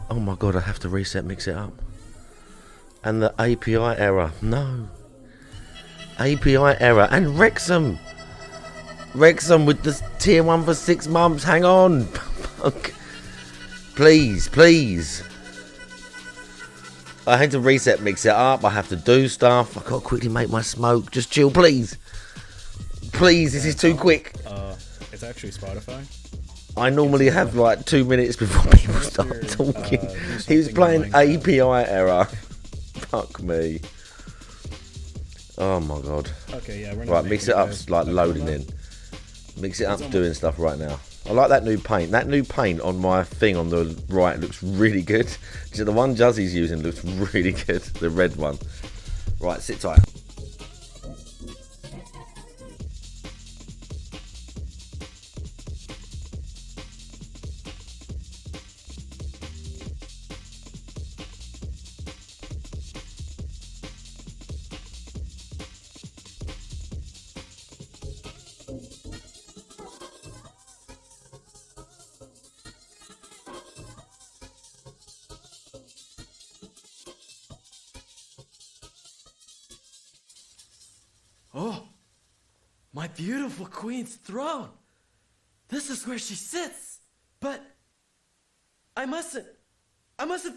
Oh my god, I have to reset, mix it up. And the API error. No. API error. And Wrexham. Wrexham with the tier 1 for 6 months. Hang on. Please, please. I had to reset, mix it up. I have to do stuff. I gotta quickly make my smoke. Just chill, please. Please, this is too quick. It's actually Spotify. I normally have like 2 minutes before people start talking. He was playing API error. Fuck me. Oh my god. Okay, yeah, we're not Right, mix it up, like loading in. Mix it up, doing stuff right now. I like that new paint. That new paint on my thing on the right looks really good. The one Juzzy's using looks really good. The red one. Right, sit tight. Oh, my beautiful queen's throne. This is where she sits. But I mustn't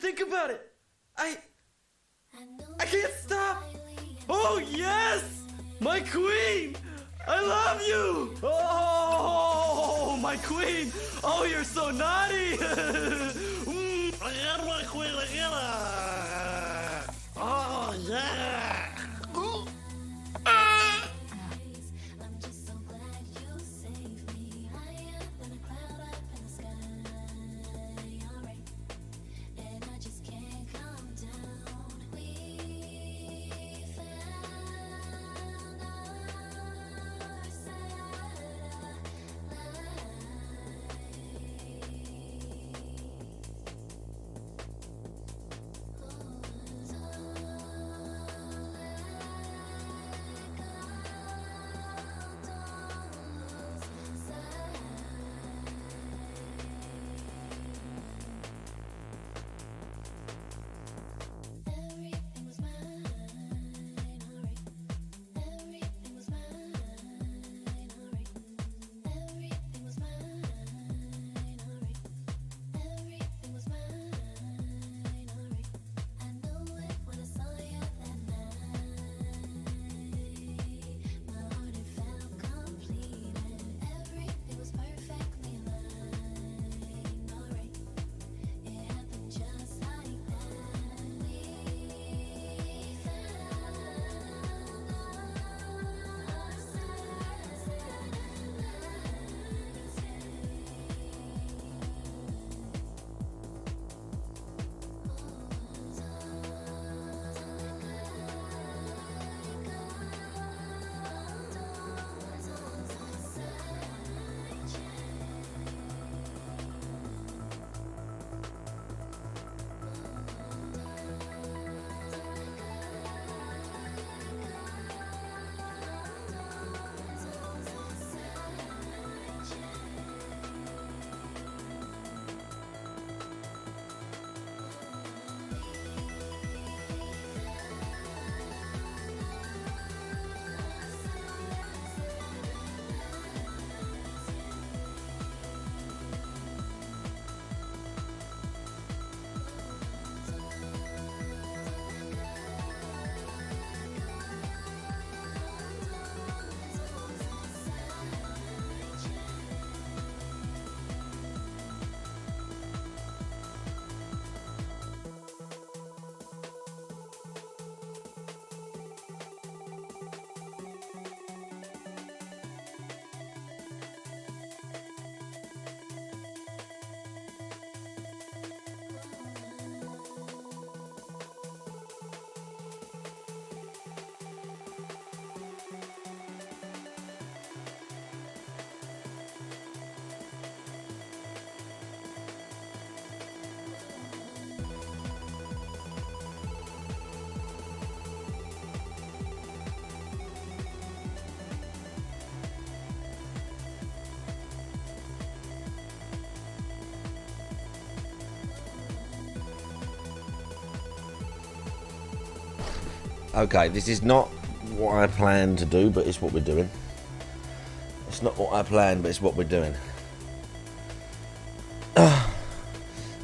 think about it. I can't stop. Oh, yes, my queen. I love you. Oh, my queen. Oh, you're so naughty. I got my queen. I got her. Oh, yeah. Okay, this is not what I planned to do, but it's what we're doing. It's not what I planned, but it's what we're doing.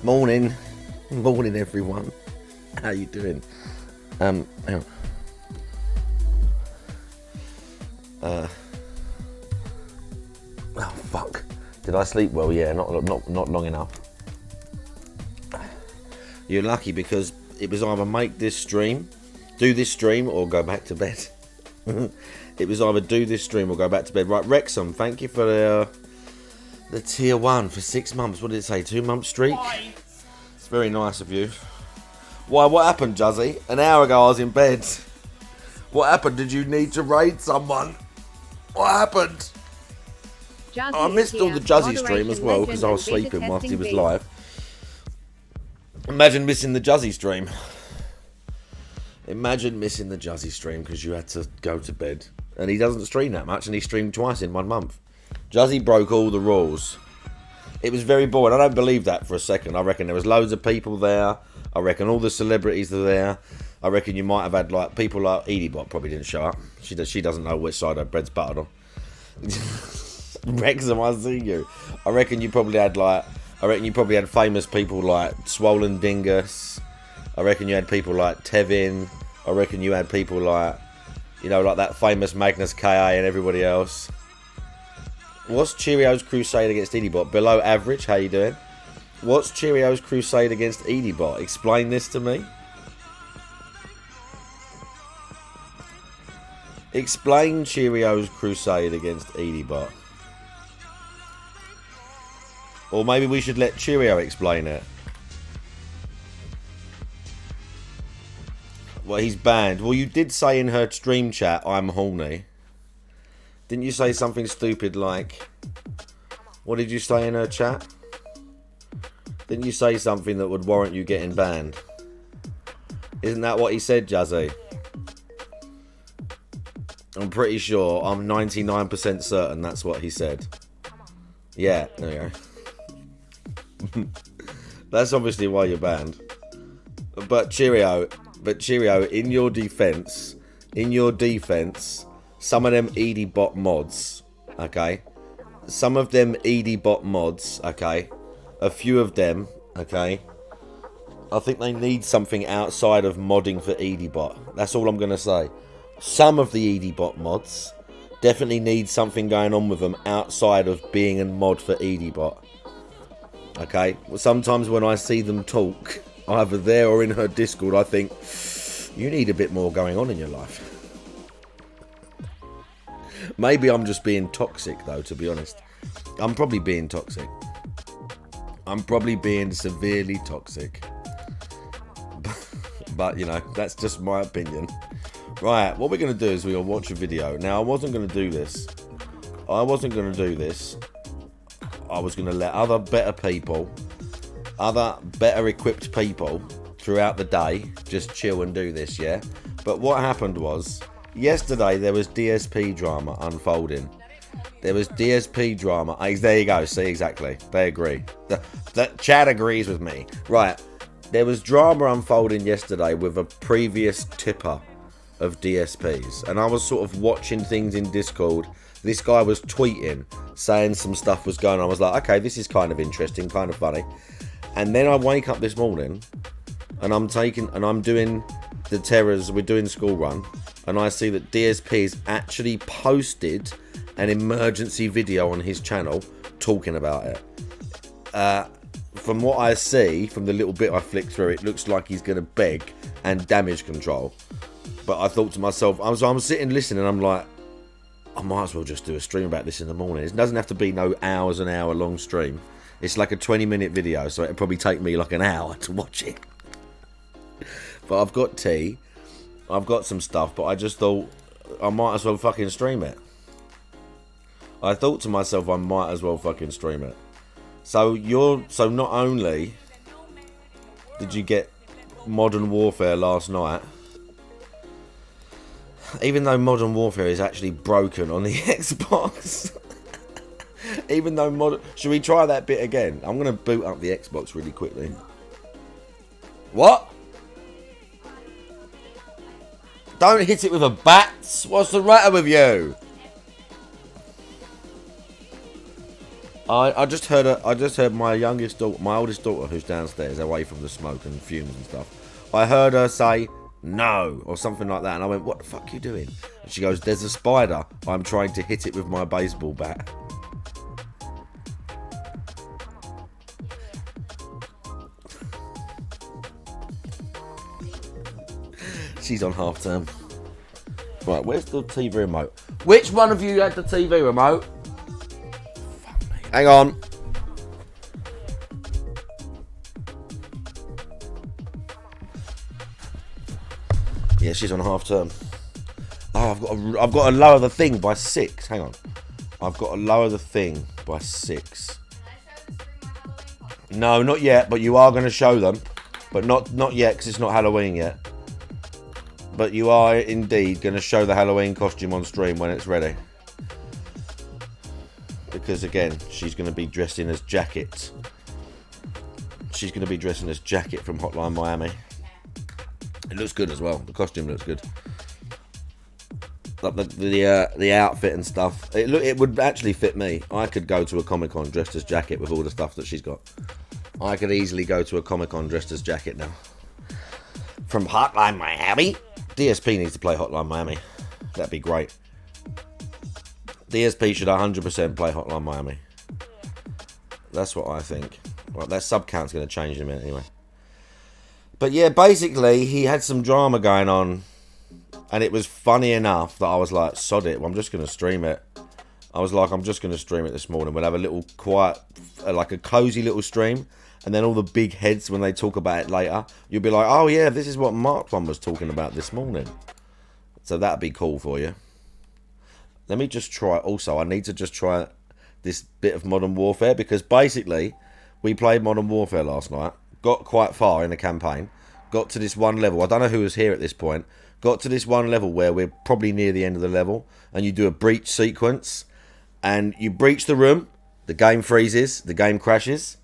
Morning. Morning, everyone. How you doing? Hang on. Oh, fuck. Did I sleep well? Yeah, not long enough. You're lucky because it was either make this stream, do this stream, or go back to bed. It was either do this stream or go back to bed. Right, Wrexham, thank you for the tier 1 for 6 months. What did it say? 2 month streak? It's very nice of you. Why, what happened, Juzzy? An hour ago I was in bed. What happened? Did you need to raid someone? What happened? Juzzy I missed all the Juzzy stream as well because I was sleeping whilst he was live. Imagine missing the Juzzy stream. Imagine missing the Juzzy stream because you had to go to bed. And he doesn't stream that much, and he streamed twice in 1 month. Juzzy broke all the rules. It was very boring. I don't believe that for a second. I reckon there was loads of people there. I reckon all the celebrities are there. I reckon you might have had like people like Edie-Bot probably didn't show up. She doesn't know which side her bread's buttered on. Wrexham, I see you. I reckon you probably had famous people like Swollen Dingus. I reckon you had people like Tevin. I reckon you had people like, you know, like that famous Magnus K.A. and everybody else. What's Cheerios crusade against Edie-Bot? Below average, how you doing? What's Cheerios crusade against Edie-Bot? Explain this to me. Explain Cheerios crusade against Edie-Bot. Or maybe we should let Cheerio explain it. Well, he's banned. Well, you did say in her stream chat, I'm horny. Didn't you say something stupid like... What did you say in her chat? Didn't you say something that would warrant you getting banned? Isn't that what he said, Jazzy? I'm pretty sure. I'm 99% certain that's what he said. Yeah, there you go. That's obviously why you're banned. But Cheerio, in your defense, some of them Edie-Bot mods, okay? Some of them Edie-Bot mods, okay? A few of them, okay? I think they need something outside of modding for Edie-Bot. That's all I'm going to say. Some of the Edie-Bot mods definitely need something going on with them outside of being a mod for Edie-Bot. Okay? Well, sometimes when I see them talk, either there or in her Discord, I think, you need a bit more going on in your life. Maybe I'm just being toxic, though, to be honest. I'm probably being toxic. I'm probably being severely toxic. But, you know, that's just my opinion. Right, what we're going to do is we're going to watch a video. Now, I wasn't going to do this. I was going to let other better people, other better equipped people throughout the day just chill and do this, yeah? But what happened was, yesterday there was DSP drama unfolding. There was DSP drama. There you go, see, exactly. They agree. The chat agrees with me. Right, there was drama unfolding yesterday with a previous tipper of DSPs, and I was sort of watching things in Discord. This guy was tweeting, saying some stuff was going on. I was like, okay, this is kind of interesting, kind of funny. And then I wake up this morning, and I'm doing the terrors. We're doing school run, and I see that DSP's actually posted an emergency video on his channel talking about it. From what I see, from the little bit I flicked through, it looks like he's going to beg and damage control. But I thought to myself, I'm sitting listening, and I'm like, I might as well just do a stream about this in the morning. It doesn't have to be no hours and hour long stream. It's like a 20-minute video, so it'll probably take me like an hour to watch it. But I've got tea, I've got some stuff, but I just thought I might as well fucking stream it. I thought to myself, I might as well fucking stream it. So not only did you get Modern Warfare last night, even though Modern Warfare is actually broken on the Xbox. Even though should we try that bit again? I'm going to boot up the Xbox really quickly. What? Don't hit it with a bat. What's the matter with you? I just heard my youngest daughter, my oldest daughter, who's downstairs, away from the smoke and fumes and stuff. I heard her say no or something like that, and I went, "What the fuck are you doing?" And she goes, "There's a spider. I'm trying to hit it with my baseball bat." She's on half term. Right, where's the TV remote? Which one of you had the TV remote? Fuck me. Hang on. Yeah, she's on half term. Oh, I've got to lower the thing by 6. Hang on. I've got to lower the thing by 6. No, not yet, but you are going to show them. But not yet, because it's not Halloween yet. But you are indeed going to show the Halloween costume on stream when it's ready. Because again, she's going to be dressing as Jacket. She's going to be dressing as Jacket from Hotline Miami. It looks good as well. The costume looks good. Like the outfit and stuff. It would actually fit me. I could go to a Comic-Con dressed as Jacket with all the stuff that she's got. I could easily go to a Comic-Con dressed as Jacket now. From Hotline Miami. DSP needs to play Hotline Miami. That'd be great. DSP should 100% play Hotline Miami. That's what I think. Well, that sub count's going to change in a minute anyway. But yeah, basically, he had some drama going on. And it was funny enough that I was like, sod it, I'm just going to stream it. I was like, I'm just going to stream it this morning. We'll have a little quiet, like a cozy little stream. And then all the big heads, when they talk about it later, you'll be like, oh yeah, this is what Mark One was talking about this morning. So that'd be cool for you. Let me just try. Also, I need to just try this bit of Modern Warfare, because basically, we played Modern Warfare last night, got quite far in the campaign, got to this one level. I don't know who was here at this point. Got to this one level where we're probably near the end of the level, and you do a breach sequence, and you breach the room, the game freezes, the game crashes.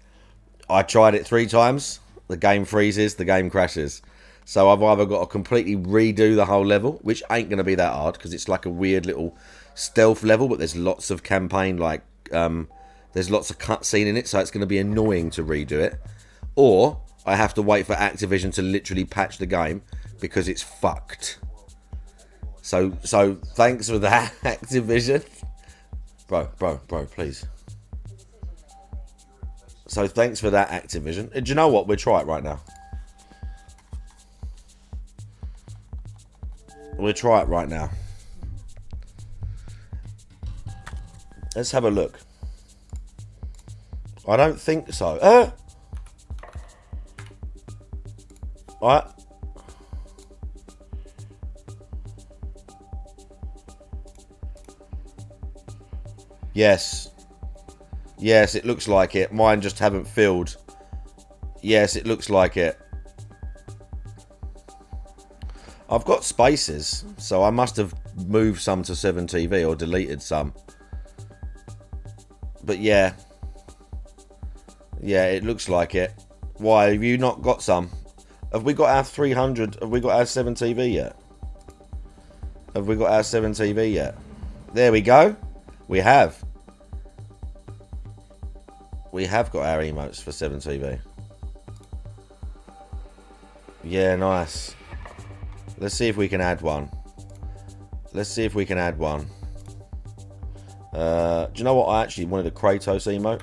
I tried it 3 times. The game freezes, the game crashes. So I've either got to completely redo the whole level, which ain't going to be that hard, because it's like a weird little stealth level, but there's lots of campaign, like, there's lots of cutscene in it, so it's going to be annoying to redo it. Or I have to wait for Activision to literally patch the game, because it's fucked. So thanks for that, Activision. Bro, please. So thanks for that, Activision. Do you know what? We'll try it right now. We'll try it right now. Let's have a look. I don't think so. Alright. Yes. Yes, it looks like it. Mine just haven't filled. Yes, it looks like it. I've got spaces, so I must have moved some to 7TV or deleted some. But yeah. Yeah, it looks like it. Why, have you not got some? Have we got our 300? Have we got our 7TV yet? Have we got our 7TV yet? There we go. We have. We have got our emotes for 7TV. Yeah, nice. Let's see if we can add one. Let's see if we can add one. Do you know what? I actually wanted a Kratos emote.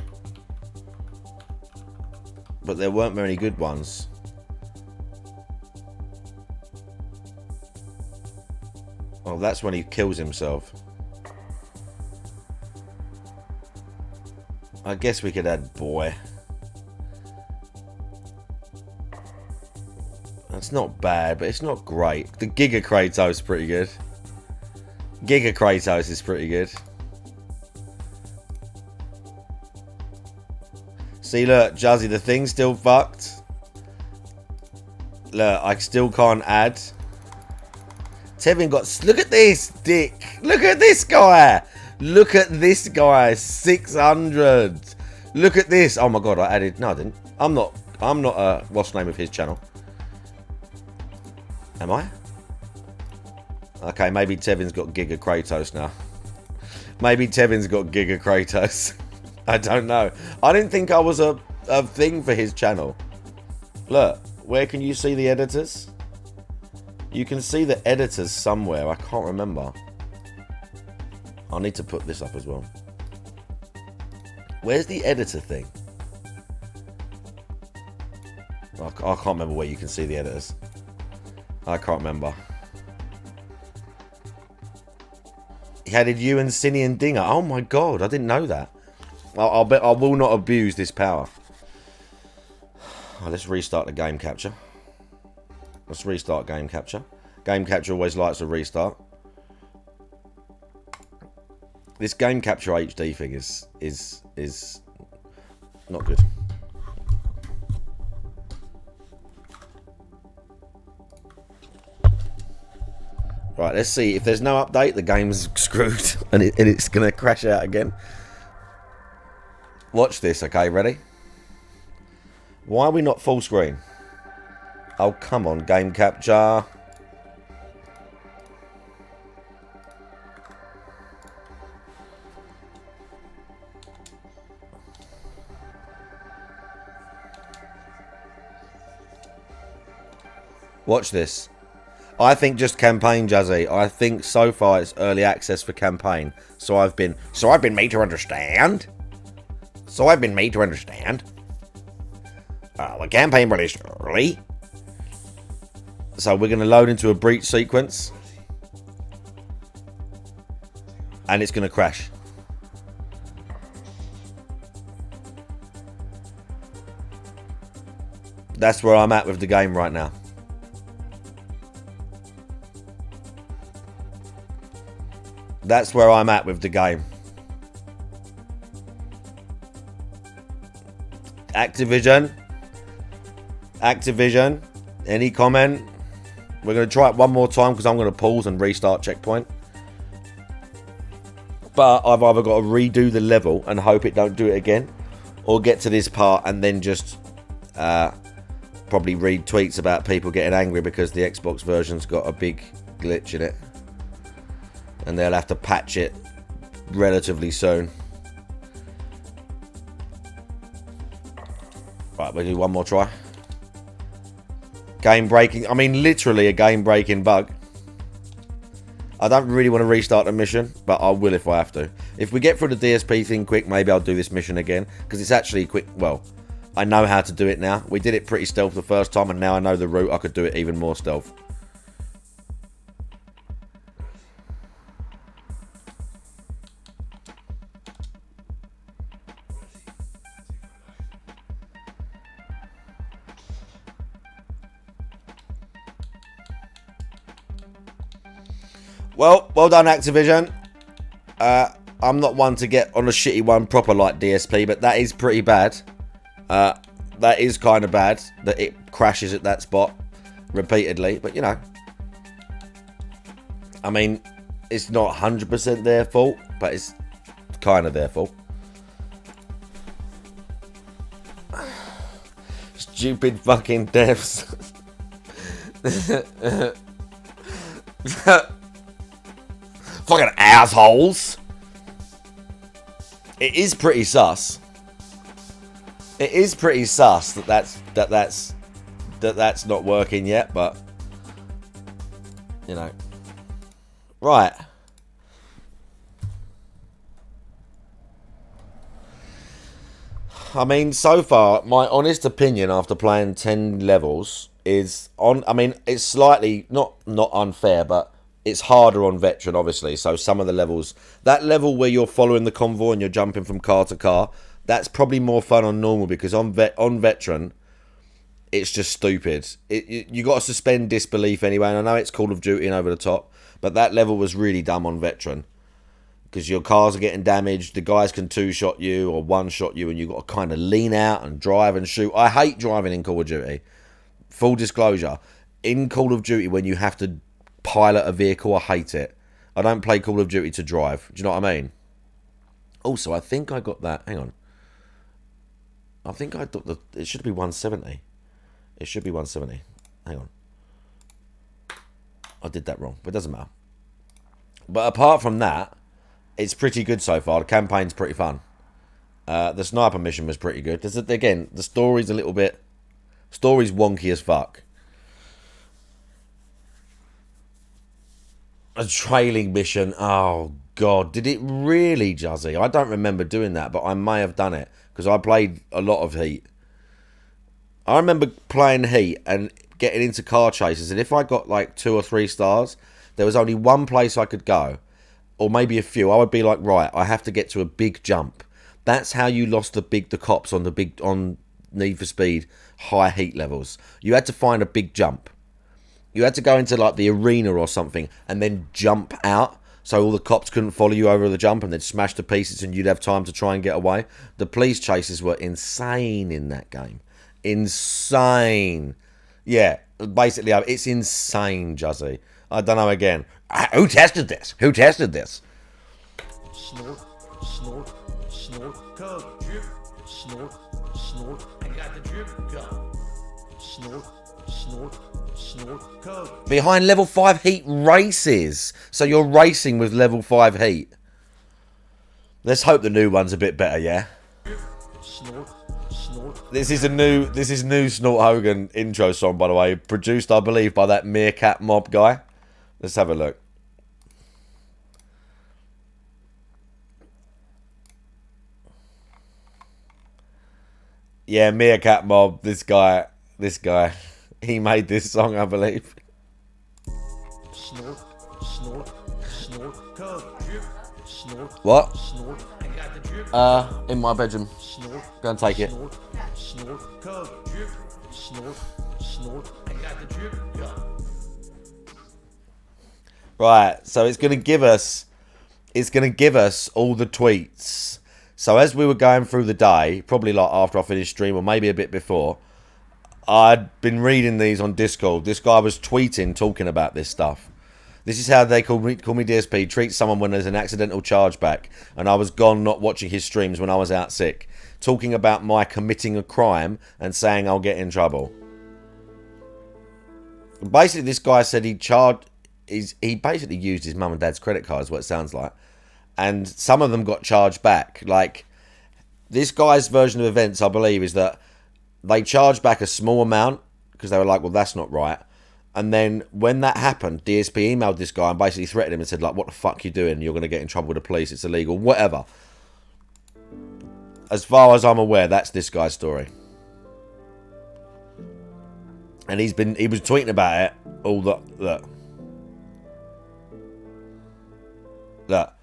But there weren't many good ones. Oh, that's when he kills himself. I guess we could add boy. That's not bad, but it's not great. The Giga Kratos is pretty good. Giga Kratos is pretty good. See, look, Juzzy, the thing's still fucked. Look, I still can't add. Tevin got... Look at this, dick. Look at this guy. Look at this guy. 600. Look at this. Oh, my God, I added... No, I didn't. I'm not what's the name of his channel? Am I? Okay, maybe Tevin's got Giga Kratos now. Maybe Tevin's got Giga Kratos. I don't know. I didn't think I was a thing for his channel. Look, where can you see the editors? You can see the editors somewhere. I can't remember. I need to put this up as well. Where's the editor thing? I can't remember where you can see the editors. I can't remember. He added you and Cinny and Dinger. Oh my god, I didn't know that. I'll bet I will not abuse this power. Oh, let's restart the game capture. Let's restart game capture. Game capture always likes a restart. This game capture HD thing is not good. Right, let's see. If there's no update, the game's screwed and it's going to crash out again. Watch this, okay? Ready? Why are we not full screen? Oh, come on, game capture. Watch this. I think just campaign, Jazzy. I think so far it's early access for campaign. So I've been made to understand. The campaign released early. So we're going to load into a breach sequence. And it's going to crash. That's where I'm at with the game right now. That's where I'm at with the game. Activision, any comment? We're going to try it one more time because I'm going to pause and restart checkpoint. But I've either got to redo the level and hope it don't do it again, or get to this part and then just probably read tweets about people getting angry because the Xbox version's got a big glitch in it. And they'll have to patch it relatively soon. Right, we'll do one more try. Game breaking. I mean, literally a game breaking bug. I don't really want to restart the mission, but I will if I have to. If we get through the DSP thing quick, maybe I'll do this mission again. Because it's actually quick. Well, I know how to do it now. We did it pretty stealth the first time, and now I know the route. I could do it even more stealth. Well done, Activision. I'm not one to get on a shitty one proper like DSP, but that is pretty bad. That is kind of bad that it crashes at that spot repeatedly. But, you know, I mean, it's not 100% their fault, but it's kind of their fault. Stupid fucking devs. Fucking assholes. It is pretty sus. It is pretty sus that's not working yet, but you know. Right. I mean, so far, my honest opinion after playing 10 levels is on. I mean, it's slightly not unfair, but it's harder on veteran, obviously. So some of the levels, that level where you're following the convoy and you're jumping from car to car, that's probably more fun on normal, because on veteran, it's just stupid. You got to suspend disbelief anyway. And I know it's Call of Duty and over the top, but that level was really dumb on veteran, because your cars are getting damaged. The guys can two-shot you or one-shot you, and you got to kind of lean out and drive and shoot. I hate driving in Call of Duty. Full disclosure, in Call of Duty, when you have to pilot a vehicle, I hate it. I don't play Call of Duty to drive. Do you know what I mean? Also, I think I got that. Hang on. I think I thought it should be 170. It should be 170. Hang on. I did that wrong, but it doesn't matter. But apart from that, it's pretty good so far. The campaign's pretty fun. The sniper mission was pretty good. Again, the story's a little bit... Story's wonky as fuck. A trailing mission. Oh, God. Did it really, Juzzy? I don't remember doing that, but I may have done it. Because I played a lot of Heat. I remember playing Heat and getting into car chases. And if I got like 2 or 3 stars, there was only one place I could go. Or maybe a few. I would be like, right, I have to get to a big jump. That's how you lost the cops on Need for Speed high heat levels. You had to find a big jump. You had to go into like the arena or something and then jump out so all the cops couldn't follow you over the jump and then smash to pieces and you'd have time to try and get away. The police chases were insane in that game. Insane. Yeah, basically, it's insane, Juzzy. I don't know again. Who tested this? Who tested this? Snort, snort, snort, coke, drip, snort, snort. I got the drip gun. Snort, snort, snort, coke. Behind level 5 heat races. So you're racing with level 5 heat. Let's hope the new one's a bit better, yeah? Snort, snort. This is new Snort Hogan intro song, by the way. Produced, I believe, by that Meerkat Mob guy. Let's have a look. Yeah, Meerkat Mob, this guy, he made this song, I believe. Snort, snort, snort, coke, drip, snort. What? Snort. I got the drip. In my bedroom. Snort. Go and take it. Snort, snort, coke, drip, snort, snort. I got the drip gun. Right, so it's gonna give us all the tweets. So as we were going through the day, probably like after I finished stream or maybe a bit before, I'd been reading these on Discord. This guy was tweeting, talking about this stuff. This is how they call me DSP, treat someone when there's an accidental chargeback. And I was gone not watching his streams when I was out sick. Talking about my committing a crime and saying I'll get in trouble. Basically, this guy said he basically used his mum and dad's credit card, is what it sounds like. And some of them got charged back. Like, this guy's version of events, I believe, is that they charged back a small amount because they were like, well, that's not right. And then when that happened, DSP emailed this guy and basically threatened him and said, like, what the fuck you doing? You're going to get in trouble with the police. It's illegal. Whatever. As far as I'm aware, that's this guy's story. And he was tweeting about it all the... Look.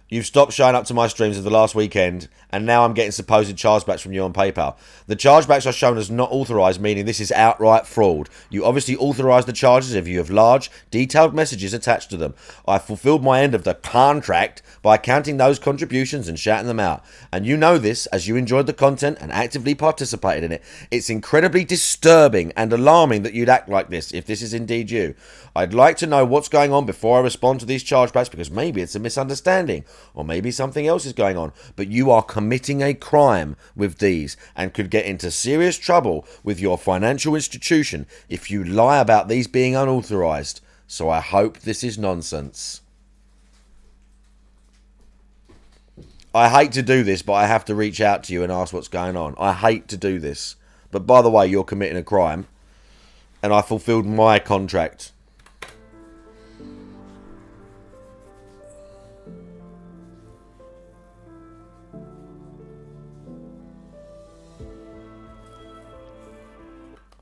You've stopped showing up to my streams of the last weekend, and now I'm getting supposed chargebacks from you on PayPal. The chargebacks are shown as not authorised, meaning this is outright fraud. You obviously authorised the charges if you have large, detailed messages attached to them. I fulfilled my end of the contract by counting those contributions and shouting them out. And you know this, as you enjoyed the content and actively participated in it. It's incredibly disturbing and alarming that you'd act like this, if this is indeed you. I'd like to know what's going on before I respond to these chargebacks, because maybe it's a misunderstanding. Or maybe something else is going on. But you are committing a crime with these and could get into serious trouble with your financial institution if you lie about these being unauthorised. So I hope this is nonsense. I hate to do this, but I have to reach out to you and ask what's going on. I hate to do this. But by the way, you're committing a crime. And I fulfilled my contract.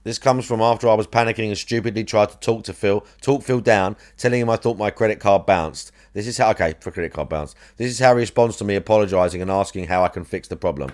This comes from after I was panicking and stupidly tried to talk Phil down, telling him I thought my credit card bounced. This is how, okay, for credit card bounce. This is how he responds to me apologising and asking how I can fix the problem.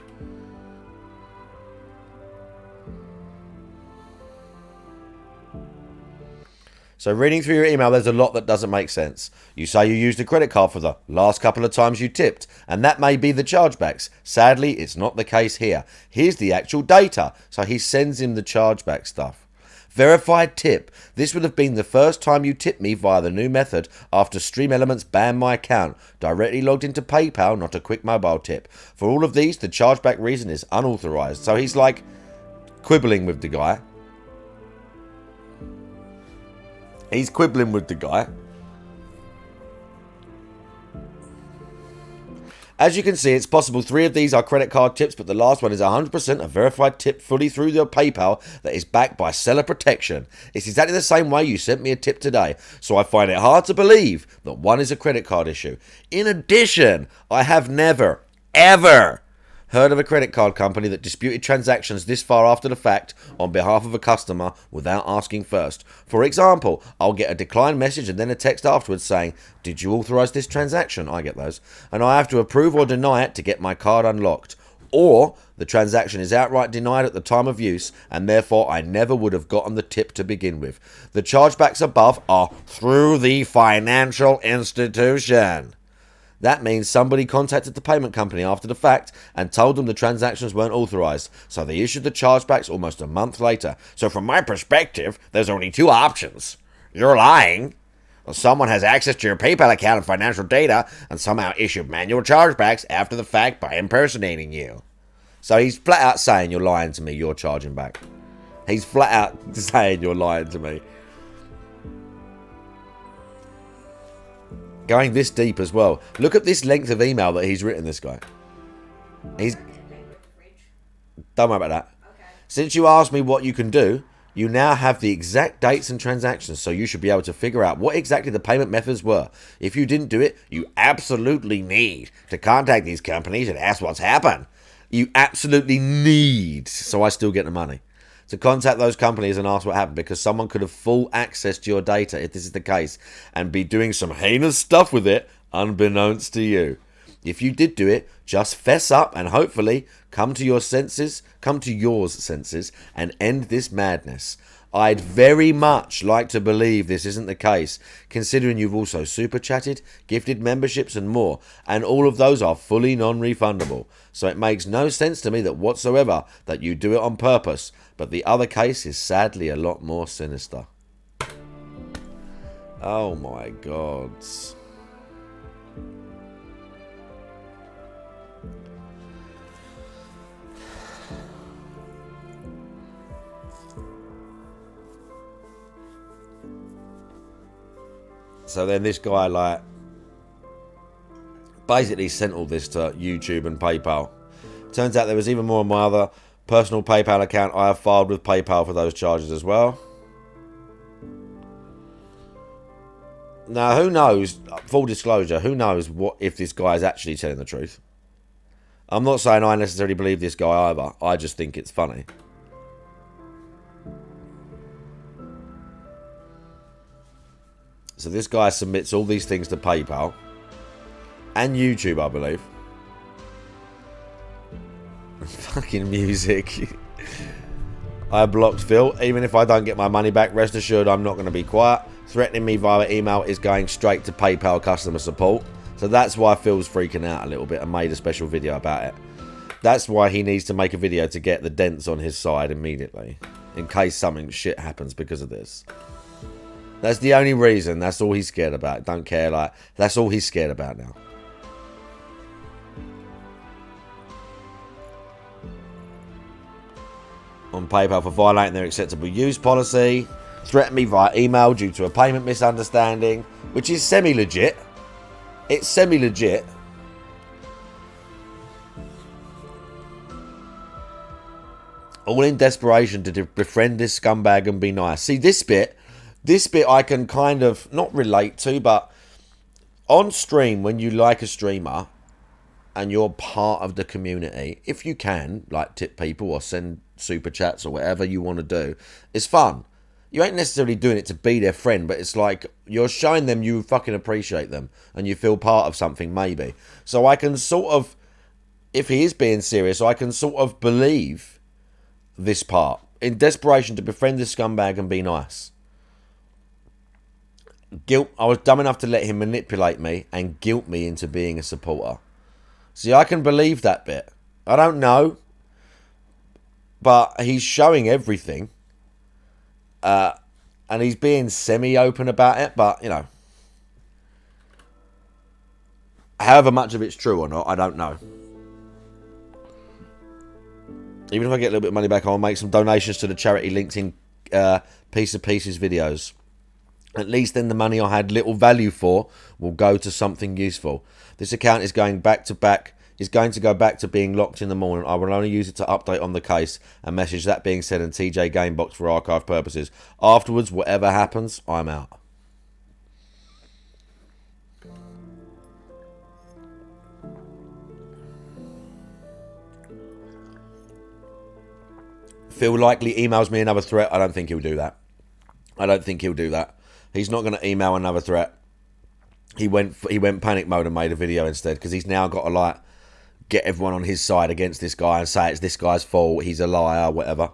So reading through your email, there's a lot that doesn't make sense. You say you used a credit card for the last couple of times you tipped, and that may be the chargebacks. Sadly, it's not the case here. Here's the actual data. So he sends him the chargeback stuff. Verified tip. This would have been the first time you tipped me via the new method after Stream Elements banned my account. Directly logged into PayPal, not a quick mobile tip. For all of these, the chargeback reason is unauthorised. So he's like quibbling with the guy. He's quibbling with the guy. As you can see, it's possible 3 of these are credit card tips, but the last one is 100% a verified tip fully through your PayPal that is backed by seller protection. It's exactly the same way you sent me a tip today, so I find it hard to believe that one is a credit card issue. In addition, I have never, ever heard of a credit card company that disputed transactions this far after the fact on behalf of a customer without asking first. For example, I'll get a decline message and then a text afterwards saying, "Did you authorize this transaction?" I get those. And I have to approve or deny it to get my card unlocked. Or the transaction is outright denied at the time of use, and therefore I never would have gotten the tip to begin with. The chargebacks above are through the financial institution. That means somebody contacted the payment company after the fact and told them the transactions weren't authorized, so they issued the chargebacks almost a month later. So from my perspective, there's only 2 options. You're lying, or someone has access to your PayPal account and financial data and somehow issued manual chargebacks after the fact by impersonating you. So he's flat out saying you're lying to me, you're charging back. He's flat out saying you're lying to me. Going this deep as well. Look at this length of email that he's written, this guy. Don't worry about that. Okay. Since you asked me what you can do, you now have the exact dates and transactions, so you should be able to figure out what exactly the payment methods were. If you didn't do it, you absolutely need to contact these companies and ask what's happened. You absolutely need, so I still get the money, to contact those companies and ask what happened, because someone could have full access to your data if this is the case and be doing some heinous stuff with it unbeknownst to you. If you did do it, just fess up and hopefully come to yours senses and end this madness. I'd very much like to believe this isn't the case, considering you've also super chatted, gifted memberships and more, and all of those are fully non-refundable. So it makes no sense to me that whatsoever that you do it on purpose, but the other case is sadly a lot more sinister. Oh my God. So then this guy, like, basically sent all this to YouTube and PayPal. Turns out there was even more on my other personal PayPal account. I have filed with PayPal for those charges as well. Now, who knows, full disclosure, who knows what if this guy is actually telling the truth. I'm not saying I necessarily believe this guy either. I just think it's funny. So this guy submits all these things to PayPal and YouTube, I believe. Fucking music. I blocked Phil. Even if I don't get my money back, rest assured I'm not going to be quiet. Threatening me via email is going straight to PayPal customer support. So that's why Phil's freaking out a little bit and made a special video about it. That's why he needs to make a video to get the dents on his side immediately, in case something shit happens because of this. That's the only reason. That's all he's scared about. Don't care. Like, that's all he's scared about now. On PayPal for violating their acceptable use policy. Threatened me via email due to a payment misunderstanding, which is semi-legit. It's semi-legit. All in desperation to befriend this scumbag and be nice. See, this bit I can kind of not relate to, but on stream, when you like a streamer and you're part of the community, if you can, like, tip people or send super chats or whatever you want to do, it's fun. You ain't necessarily doing it to be their friend, but it's like you're showing them you fucking appreciate them and you feel part of something, maybe. So I can sort of, if he is being serious, I can sort of believe this part. In desperation to befriend this scumbag and be nice. Guilt. I was dumb enough to let him manipulate me and guilt me into being a supporter. See, I can believe that bit. I don't know, but he's showing everything, and he's being semi-open about it. But you know, however much of it's true or not, I don't know. Even if I get a little bit of money back, I'll make some donations to the charity linked in Piece of Pieces videos. At least then the money I had little value for will go to something useful. This account is going to go back to being locked in the morning. I will only use it to update on the case and message. That being said, and TJ Gamebox for archive purposes. Afterwards, whatever happens, I'm out. Phil likely emails me another threat. I don't think he'll do that. He's not going to email another threat. He went panic mode and made a video instead, because he's now got to like get everyone on his side against this guy and say it's this guy's fault, he's a liar, whatever.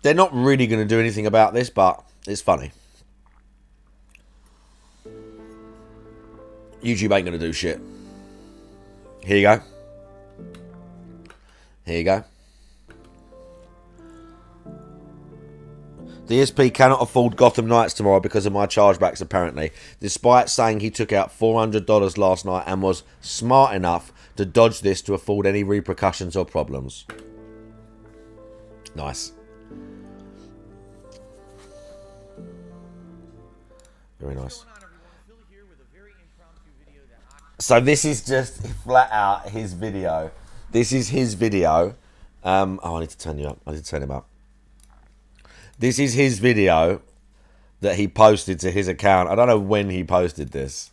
They're not really going to do anything about this, but it's funny. YouTube ain't going to do shit. Here you go. Here you go. DSP cannot afford Gotham Knights tomorrow because of my chargebacks, apparently. Despite saying he took out $400 last night and was smart enough to dodge this to afford any repercussions or problems. Nice. Very nice. So this is just flat out his video. This is his video. Oh, I need to turn you up. I need to turn him up. This is his video that he posted to his account. I don't know when he posted this.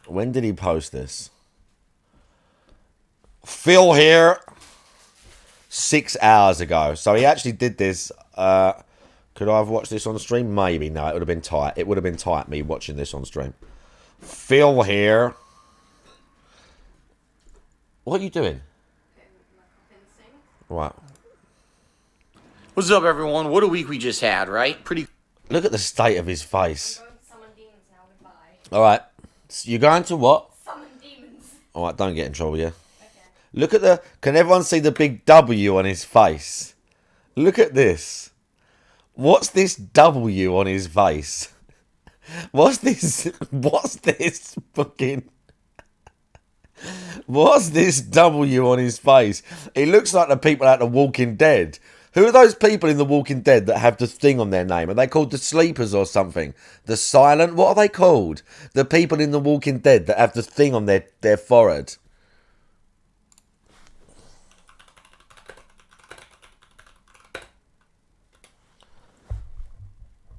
When did he post this? Phil here. 6 hours ago. So he actually did this. Could I have watched this on stream? Maybe. No, it would have been tight. It would have been tight, me watching this on stream. Phil here. What are you doing? Right. What's up, everyone? What a week we just had, right? Pretty. Look at the state of his face. I'm going to summon demons now. Goodbye. All right. So you're going to what? Summon demons. All right, don't get in trouble, yeah? Okay. Look at the... Can everyone see the big W on his face? Look at this. What's this W on his face? What's this fucking... What's this W on his face? It looks like the people out of The Walking Dead. Who are those people in The Walking Dead that have the thing on their name? Are they called the Sleepers or something? The Silent? What are they called? The people in The Walking Dead that have the thing on their forehead.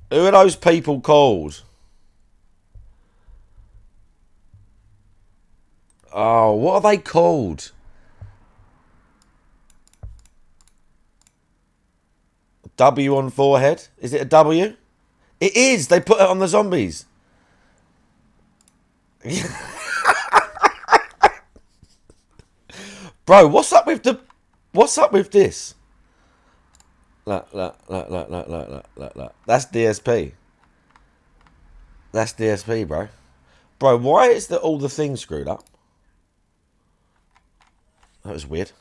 Who are those people called? Oh, what are they called? W on forehead? Is it a W? It is. They put it on the zombies. Bro, what's up with this? Look. That's DSP. That's DSP, bro. Bro, why is all the things screwed up? That was weird.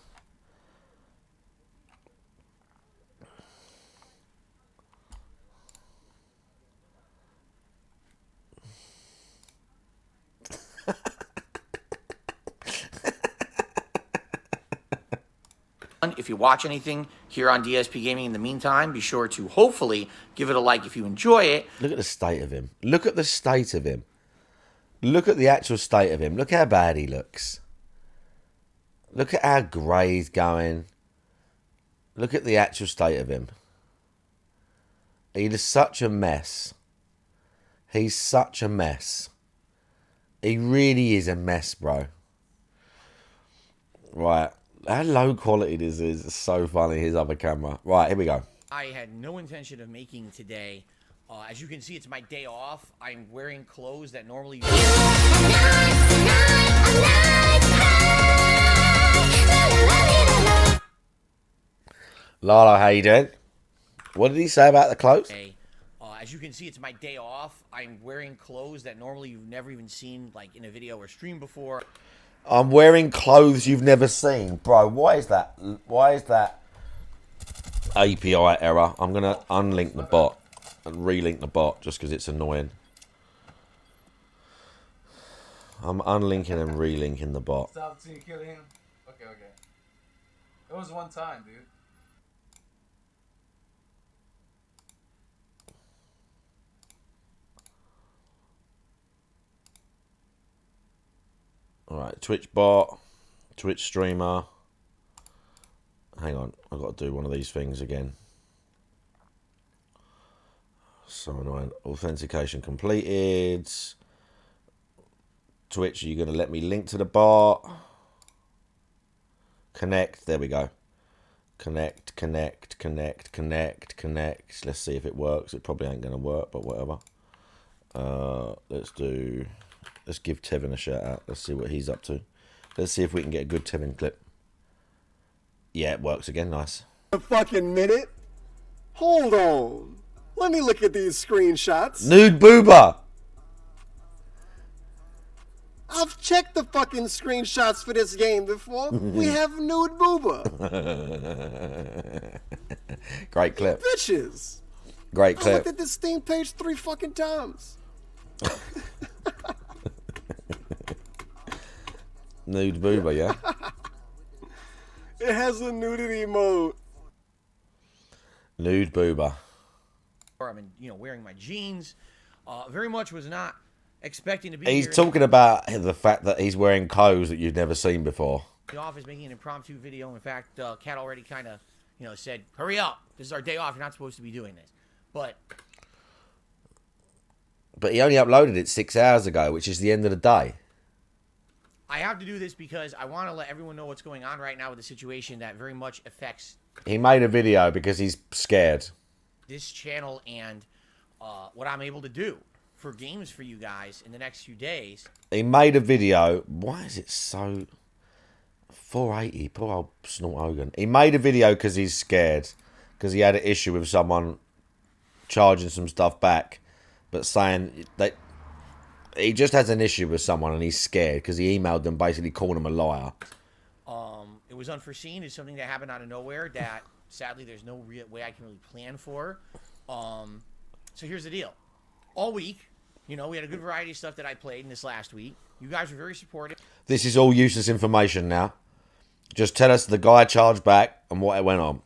If you watch anything here on DSP Gaming in the meantime, be sure to hopefully give it a like if you enjoy it. Look at the state of him. Look at the state of him. Look at the actual state of him. Look how bad he looks. Look at how grey he's going. Look at the actual state of him. He's such a mess. He's such a mess. He really is a mess, bro. Right. How low quality this is. It's so funny, his other camera. Right, here we go. I had no intention of making today. As you can see, it's my day off. I'm wearing clothes that normally... Lalo, how you doing? What did he say about the clothes? As you can see, it's my day off. I'm wearing clothes that normally you've never even seen, like, in a video or stream before. I'm wearing clothes you've never seen. Bro, why is that? Why is that API error? I'm going to unlink the bot and relink the bot just because it's annoying. I'm unlinking and relinking the bot. Stop until you kill him. Okay. okay. It was one time, dude. Alright, Twitch bot, Twitch streamer. Hang on, I've got to do one of these things again. So annoying. Authentication completed. Twitch, are you going to let me link to the bot? Connect, there we go. Connect. Let's see if it works. It probably ain't going to work, but whatever. Let's give Tevin a shout out. Let's see what he's up to. Let's see if we can get a good Tevin clip. Yeah, it works again. Nice. A fucking minute. Hold on. Let me look at these screenshots. Nude boober. I've checked the fucking screenshots for this game before. We have nude booba. Great clip. Bitches. Great I clip. looked at this Steam page 3 fucking times. Nude boober, yeah? It has a nudity mode. Nude boober. I've been, wearing my jeans. Very much was not expecting to be He's here talking about the fact that he's wearing clothes that you've never seen before. in the office making an impromptu video. In fact, Kat already kind of, said, hurry up. This is our day off. You're not supposed to be doing this. But he only uploaded it 6 hours ago, which is the end of the day. I have to do this because I want to let everyone know what's going on right now with the situation that very much affects He made a video because he's scared. this channel and what I'm able to do for games for you guys in the next few days. He made a video. Why is it so... 480, poor old Snort Hogan. He made a video because he's scared. Because he had an issue with someone charging some stuff back. But saying that he just has an issue with someone and he's scared because he emailed them basically calling him a liar. It was unforeseen. It's something that happened out of nowhere that sadly there's no real way I can really plan for. So here's the deal. All week, we had a good variety of stuff that I played in this last week. You guys were very supportive. This is all useless information now. Just tell us the guy charged back and what went on.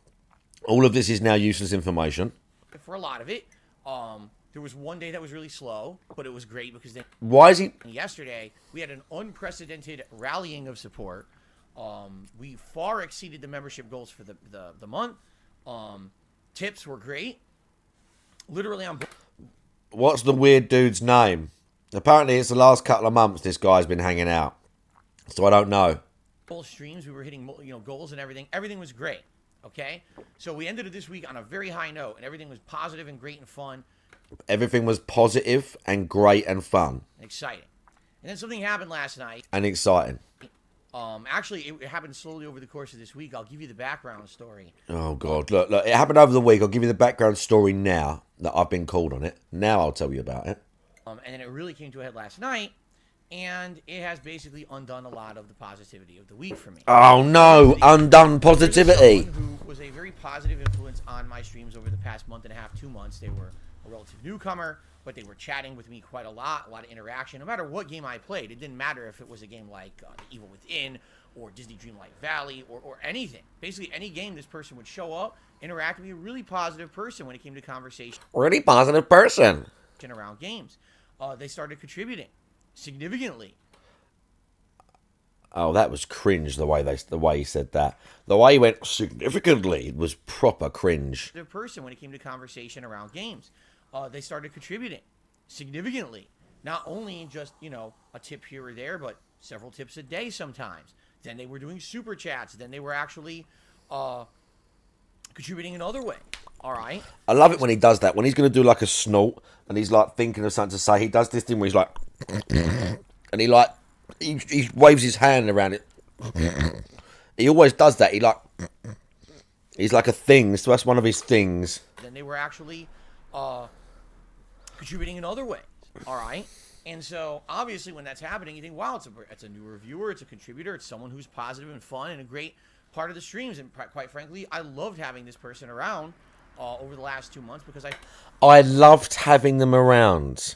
All of this is now useless information. For a lot of it. There was one day that was really slow, but it was great because then Why is he... yesterday we had an unprecedented rallying of support. We far exceeded the membership goals for the month. Tips were great. Literally on... What's the weird dude's name? Apparently it's the last couple of months this guy's been hanging out. So I don't know. Both streams, we were hitting goals and everything. Everything was great. Okay? So we ended this week on a very high note, and everything was positive and great and fun. Everything was positive and great and fun. And exciting. And then something happened last night. And exciting. Actually, it happened slowly over the course of this week. I'll give you the background story. Oh, God. Look, it happened over the week. I'll give you the background story now that I've been called on it. Now I'll tell you about it. And then it really came to a head last night. And it has basically undone a lot of the positivity of the week for me. Oh, no. Undone positivity. Someone who was a very positive influence on my streams over the past month and a half, 2 months. They were a relative newcomer, but they were chatting with me quite a lot of interaction. No matter what game I played, it didn't matter if it was a game like The Evil Within or Disney Dreamlight Valley or anything. Basically, any game this person would show up, interact with me, a really positive person when it came to conversation. Really positive person. Around games. They started contributing significantly. Oh, that was cringe the way he said that. The way he went significantly was proper cringe. The person when it came to conversation around games. They started contributing significantly. Not only just, a tip here or there, but several tips a day sometimes. Then they were doing super chats. Then they were actually contributing in other ways. All right. I love it when he does that. When he's going to do like a snort and he's like thinking of something to say, he does this thing where he's like, and he waves his hand around it. He always does that. He's like a thing. So that's one of his things. Then they were actually contributing in other ways. All right. And so obviously when that's happening, you think, wow, it's a new reviewer, it's a contributor, it's someone who's positive and fun and a great part of the streams. And quite frankly, I loved having this person around over the last 2 months because I loved having them around.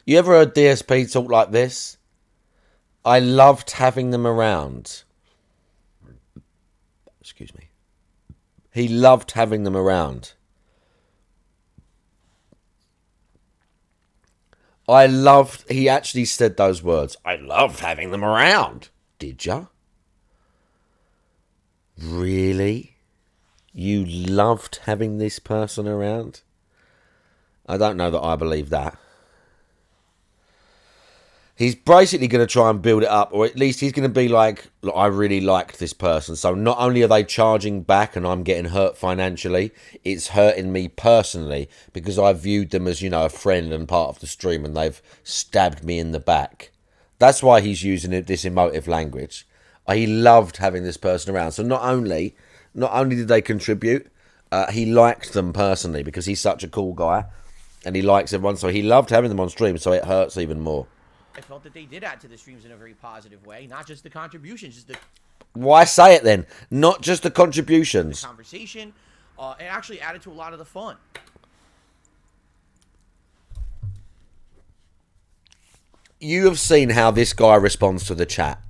You ever heard DSP talk like this? I loved having them around. Excuse me. He loved having them around. He actually said those words. I loved having them around. Did ya? Really? You loved having this person around? I don't know that I believe that. He's basically going to try and build it up, or at least he's going to be like, look, I really liked this person. So not only are they charging back and I'm getting hurt financially, it's hurting me personally because I viewed them as, you know, a friend and part of the stream and they've stabbed me in the back. That's why he's using this emotive language. He loved having this person around. So not only did they contribute, he liked them personally because he's such a cool guy and he likes everyone. So he loved having them on stream, so it hurts even more. I felt that they did add to the streams in a very positive way, not just the contributions, just the Why say it then? Not just the contributions. conversation. It actually added to a lot of the fun. You have seen how this guy responds to the chat.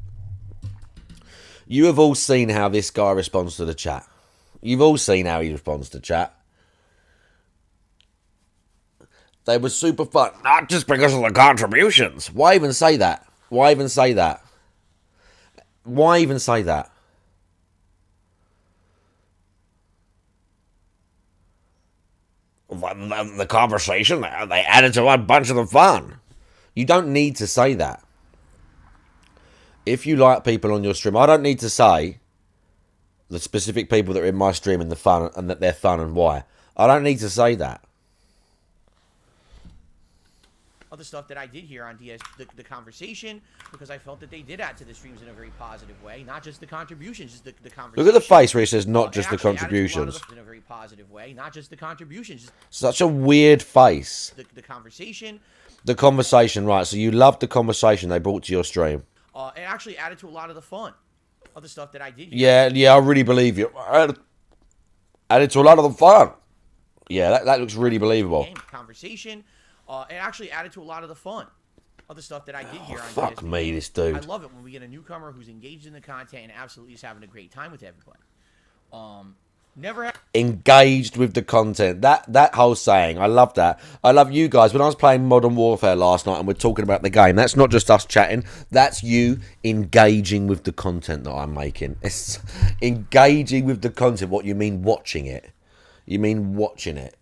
You have all seen how this guy responds to the chat. You've all seen how he responds to chat. They were super fun. Not just because of the contributions. Why even say that? Why even say that? Why even say that? The conversation, they added to a bunch of the fun. You don't need to say that. If you like people on your stream, I don't need to say the specific people that are in my stream and the fun and that they're fun and why. I don't need to say that. Other stuff that I did here on DS, the conversation, because I felt that they did add to the streams in a very positive way, not just the contributions, just the conversation. Look at the face where it says not just the contributions. In a very positive way, not just the contributions. Such a weird face. The conversation. The conversation, right. So you loved the conversation they brought to your stream. It actually added to a lot of the fun. Other stuff that I did here. Yeah, I really believe you. Added to a lot of the fun. Yeah, that looks really believable. Conversation. It actually added to a lot of the fun. Other stuff that I did here on Fuck DSP. me, this dude. I love it when we get a newcomer who's engaged in the content and absolutely is having a great time with everybody. Engaged with the content. That whole saying, I love that. I love you guys. When I was playing Modern Warfare last night and we're talking about the game, that's not just us chatting. That's you engaging with the content that I'm making. It's engaging with the content. What you mean watching it? You mean watching it.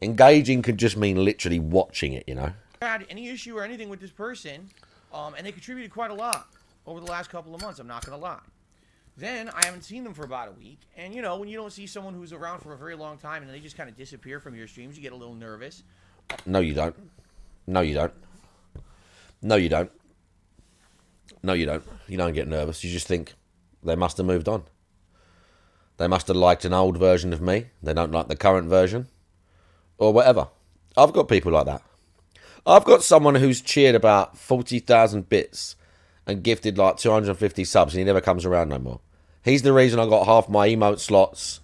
Engaging could just mean literally watching it, you know? Had any issue or anything with this person, and they contributed quite a lot over the last couple of months, I'm not going to lie. Then I haven't seen them for about a week, and you know, when you don't see someone who's around for a very long time and they just kind of disappear from your streams, you get a little nervous. No, you don't. No, you don't. No, you don't. No, you don't. You don't get nervous. You just think they must have moved on. They must have liked an old version of me. They don't like the current version. Or whatever. I've got people like that. I've got someone who's cheered about 40,000 bits and gifted like 250 subs and he never comes around no more. He's the reason I got half my emote slots.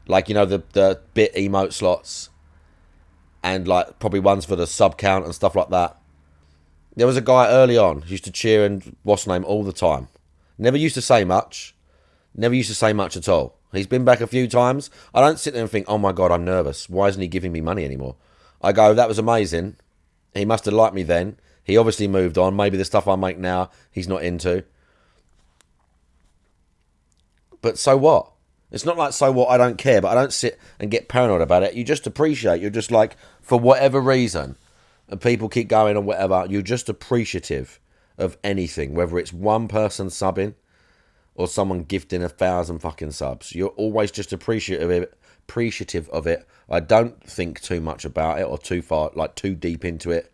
Like, you know, the bit emote slots. And like probably ones for the sub count and stuff like that. There was a guy early on who used to cheer and what's name all the time. Never used to say much. Never used to say much at all. He's been back a few times. I don't sit there and think, oh my God, I'm nervous. Why isn't he giving me money anymore? I go, that was amazing. He must have liked me then. He obviously moved on. Maybe the stuff I make now, he's not into. But so what? It's not like, so what, I don't care. But I don't sit and get paranoid about it. You just appreciate. You're just like, for whatever reason, and people keep going or whatever, you're just appreciative of anything. Whether it's one person subbing or someone gifting 1,000 fucking subs. You're always just appreciative of it. I don't think too much about it or too far, like too deep into it.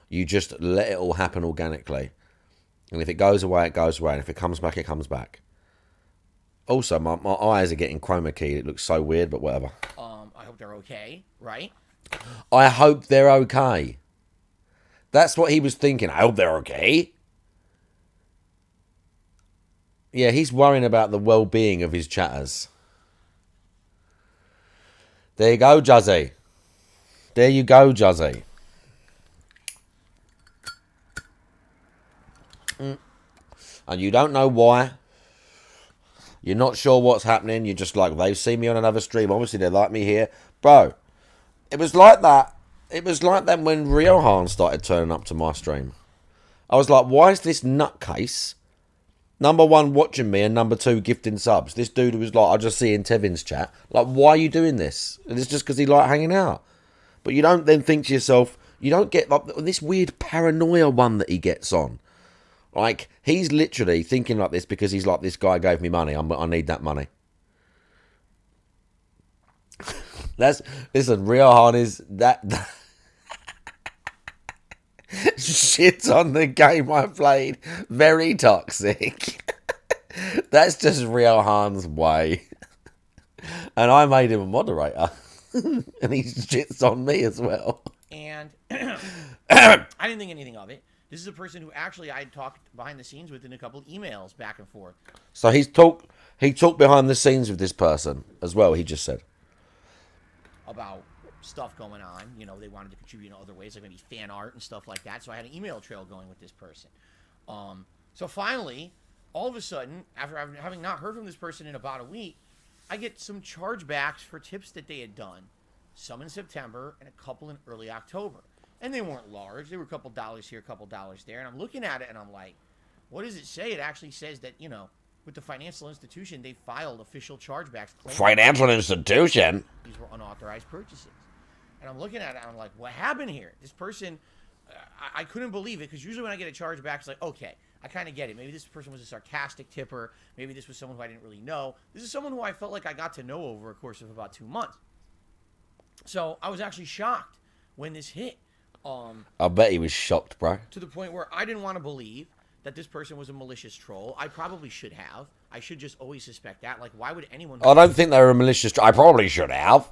You just let it all happen organically. And if it goes away, it goes away. And if it comes back, it comes back. Also, my eyes are getting chroma keyed. It looks so weird, but whatever. I hope they're okay, right? I hope they're okay. That's what he was thinking. I hope they're okay. Yeah, he's worrying about the well-being of his chatters. There you go, Juzzy. There you go, Juzzy. And you don't know why. You're not sure what's happening. You're just like, they've seen me on another stream. Obviously, they like me here. Bro, it was like that. It was like that when Riohan started turning up to my stream. I was like, why is this nutcase, number one, watching me, and number two, gifting subs? This dude was like, I just see in Tevin's chat. Like, why are you doing this? And it's just because he like hanging out. But you don't then think to yourself, you don't get like this weird paranoia one that he gets on. Like, he's literally thinking like this because he's like, this guy gave me money. I need that money. Listen, Riohan is that shit on the game I played. Very toxic. That's just Riohan's way. And I made him a moderator. And he shits on me as well. And I didn't think anything of it. This is a person who actually I had talked behind the scenes with in a couple of emails back and forth. So he talked behind the scenes with this person as well, he just said. About stuff going on. You know, they wanted to contribute in other ways, like maybe fan art and stuff like that. So I had an email trail going with this person. So finally, all of a sudden, after having not heard from this person in about a week, I get some chargebacks for tips that they had done. Some in September and a couple in early October. And they weren't large. They were a couple dollars here, a couple dollars there. And I'm looking at it and I'm like, what does it say? It actually says that, you know, with the financial institution, they filed official chargebacks. Financial institution? These were unauthorized purchases. And I'm looking at it and I'm like, what happened here? This person, I couldn't believe it, because usually when I get a chargeback, it's like, okay, I kind of get it. Maybe this person was a sarcastic tipper. Maybe this was someone who I didn't really know. This is someone who I felt like I got to know over a course of about 2 months. So I was actually shocked when this hit. I bet he was shocked, bro. To the point where I didn't want to believe that this person was a malicious troll. I probably should have. I should just always suspect that. Like, why would anyone... I don't think they were a malicious... I probably should have.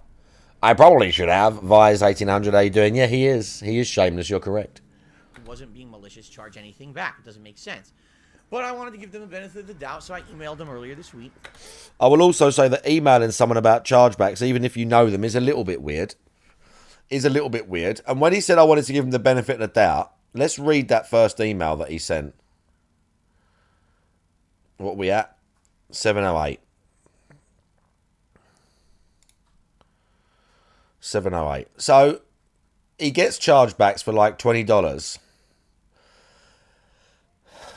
Vi's 1800, how you doing? Yeah, he is. He is shameless, you're correct. Wasn't being malicious, charge anything back. It doesn't make sense. But I wanted to give them the benefit of the doubt, so I emailed them earlier this week. I will also say that emailing someone about chargebacks, even if you know them, is a little bit weird. And when he said I wanted to give him the benefit of the doubt, let's read that first email that he sent. What are we at? 708. 708. So he gets chargebacks for like $20.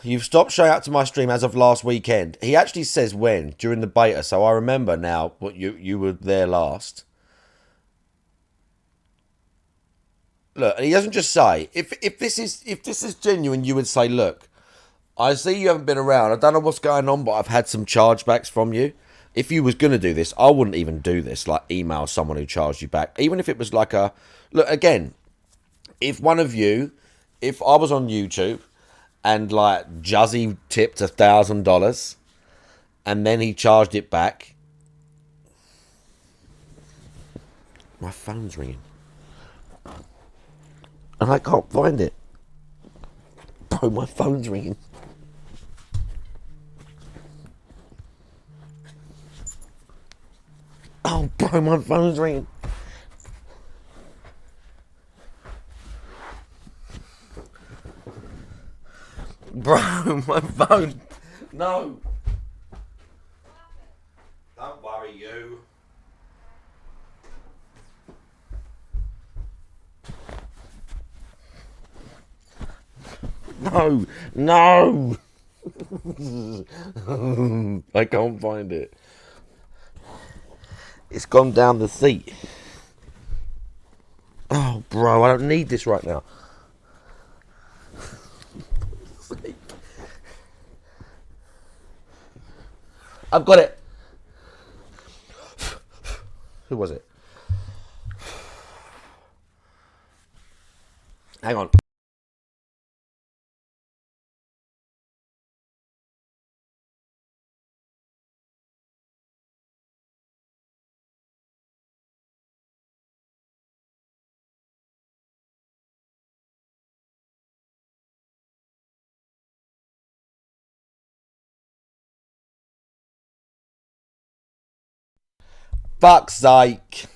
You've stopped showing up to my stream as of last weekend. He actually says when, during the beta, so I remember now what you were there last. Look, and he doesn't just say, if this is genuine, you would say, look, I see you haven't been around. I don't know what's going on, but I've had some chargebacks from you. If you was going to do this, I wouldn't even do this, like email someone who charged you back. Even if it was like a... Look, again, if I was on YouTube and like Juzzy tipped $1,000 and then he charged it back... My phone's ringing. And I can't find it. Bro, my phone's ringing. Oh, bro, my phone's ringing. Bro, my phone. No. Don't worry, you. No, no. I can't find it. It's gone down the seat. Oh, bro, I don't need this right now. I've got it. Who was it? Hang on. Fuck's sake.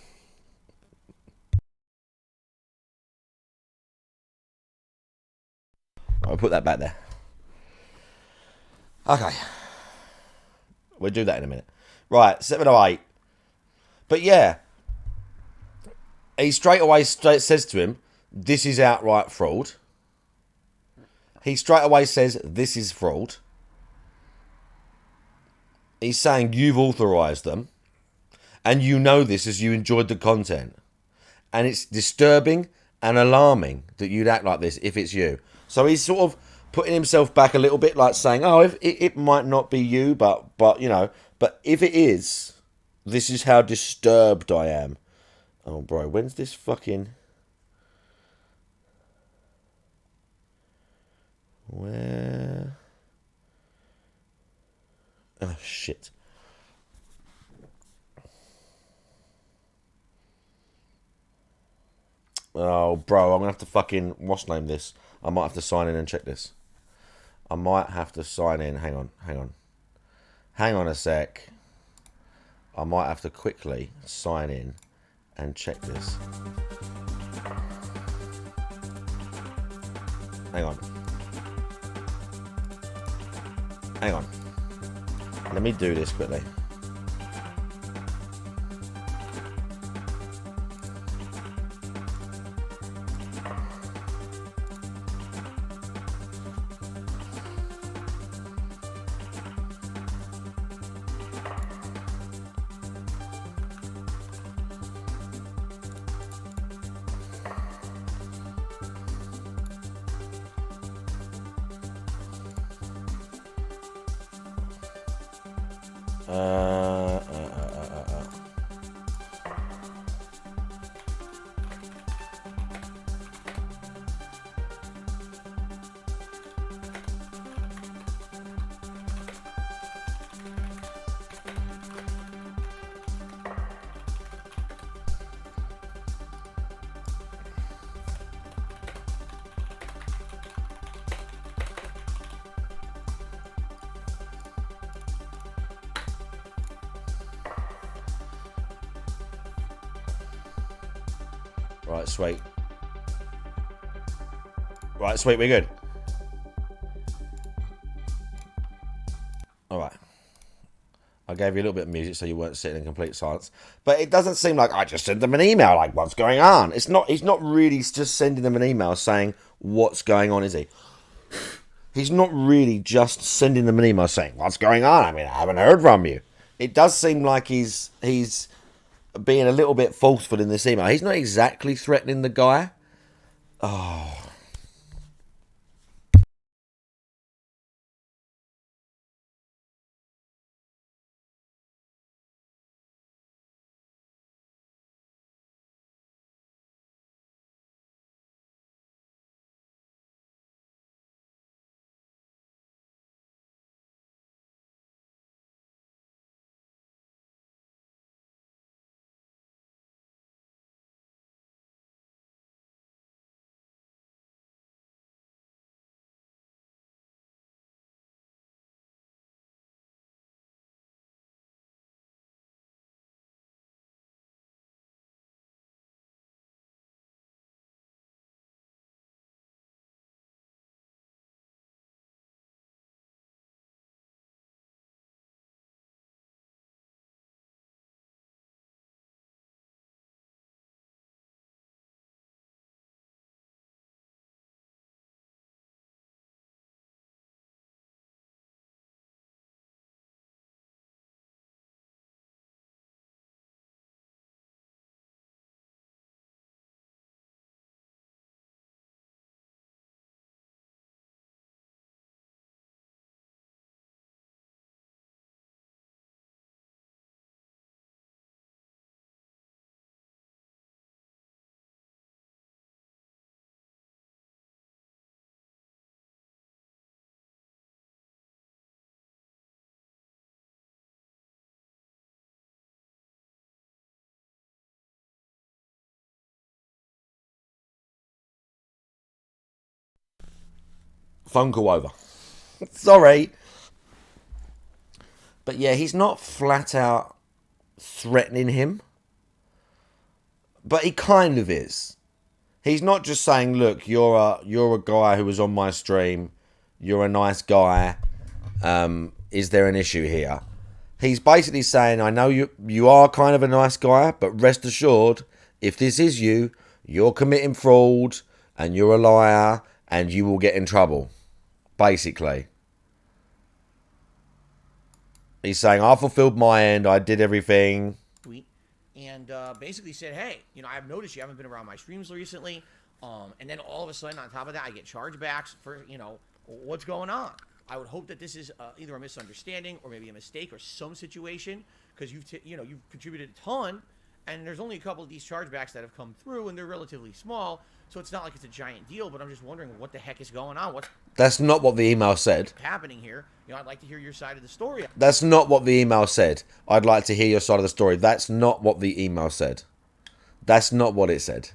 I'll put that back there. Okay. We'll do that in a minute. Right, 708. But yeah, he straight away says to him, this is outright fraud. He straight away says, this is fraud. He's saying you've authorised them. And you know this as you enjoyed the content. And it's disturbing and alarming that you'd act like this if it's you. So he's sort of putting himself back a little bit, like saying, oh, if it might not be you, but you know, but if it is, this is how disturbed I am. Oh, bro, when's this fucking... Where... Oh, shit. Oh, bro, I'm going to have to fucking... What's name this? I might have to sign in and check this. I might have to sign in. Hang on. Hang on a sec. I might have to quickly sign in and check this. Hang on. Let me do this quickly. Right, sweet, we're good. Alright. I gave you a little bit of music so you weren't sitting in complete silence. But it doesn't seem like I just sent them an email, like, what's going on? He's not really just sending them an email saying what's going on, is he? He's not really just sending them an email saying, what's going on? I mean, I haven't heard from you. It does seem like he's being a little bit forceful in this email. He's not exactly threatening the guy. Oh. Phone call over. Sorry. But yeah, he's not flat out threatening him. But he kind of is. He's not just saying, look, you're a guy who was on my stream. You're a nice guy. Is there an issue here? He's basically saying, I know you are kind of a nice guy, but rest assured, if this is you, you're committing fraud and you're a liar and you will get in trouble. Basically. He's saying, I fulfilled my end, I did everything. And basically said, hey, I've noticed you haven't been around my streams recently. And then all of a sudden, on top of that, I get chargebacks for, what's going on? I would hope that this is either a misunderstanding or maybe a mistake or some situation, because you've contributed a ton, and there's only a couple of these chargebacks that have come through, and they're relatively small, so it's not like it's a giant deal. But I'm just wondering what the heck is going on. What's That's not what the email said. happening here? I'd like to hear your side of the story. That's not what the email said. I'd like to hear your side of the story. That's not what the email said. That's not what it said.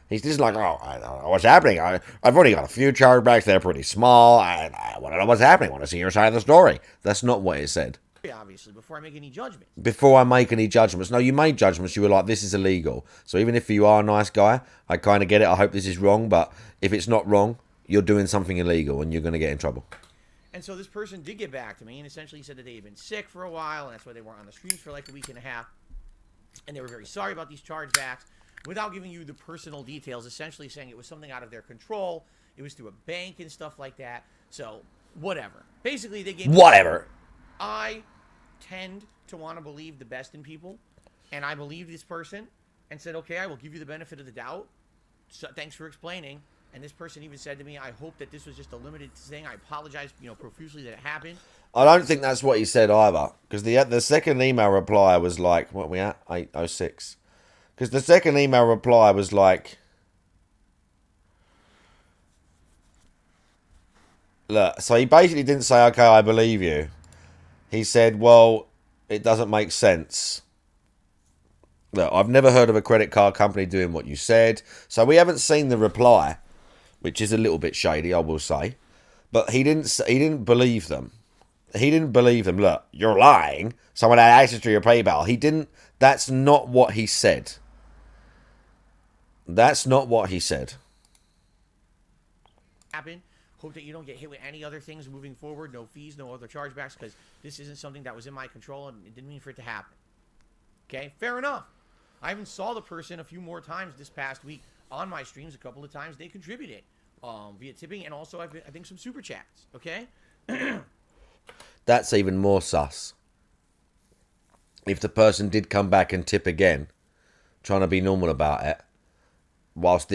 He's just like, oh, I don't know what's happening. I've only got a few chargebacks. They're pretty small. I want to know what's happening. I want to see your side of the story. That's not what it said. Obviously, before I make any judgments. Before I make any judgments. No, you made judgments. You were like, this is illegal. So even if you are a nice guy, I kind of get it. I hope this is wrong. But if it's not wrong, you're doing something illegal and you're going to get in trouble. And so this person did get back to me and essentially said that they had been sick for a while, and that's why they weren't on the streams for like a week and a half. And they were very sorry about these chargebacks, without giving you the personal details, essentially saying it was something out of their control. It was through a bank and stuff like that. So, whatever. Basically, they gave me... Whatever. I tend to want to believe the best in people, and I believed this person and said, okay, I will give you the benefit of the doubt. So, thanks for explaining. And this person even said to me, I hope that this was just a limited thing. I apologize, profusely that it happened. I don't think that's what he said either. Because the second email reply was like, what are we at? 8:06. Because the second email reply was like, look, so he basically didn't say, okay, I believe you. He said, well, it doesn't make sense. Look, I've never heard of a credit card company doing what you said. So we haven't seen the reply, which is a little bit shady, I will say. But he didn't believe them. He didn't believe them. Look, you're lying. Someone had access to your PayPal. He didn't. That's not what he said. That's not what he said. Happen. Hope that you don't get hit with any other things moving forward. No fees, no other chargebacks, because this isn't something that was in my control, and it didn't mean for it to happen. Okay, fair enough. I even saw the person a few more times this past week on my streams. A couple of times they contributed via tipping, and also I think some super chats. Okay. That's even more sus. If the person did come back and tip again, trying to be normal about it, whilst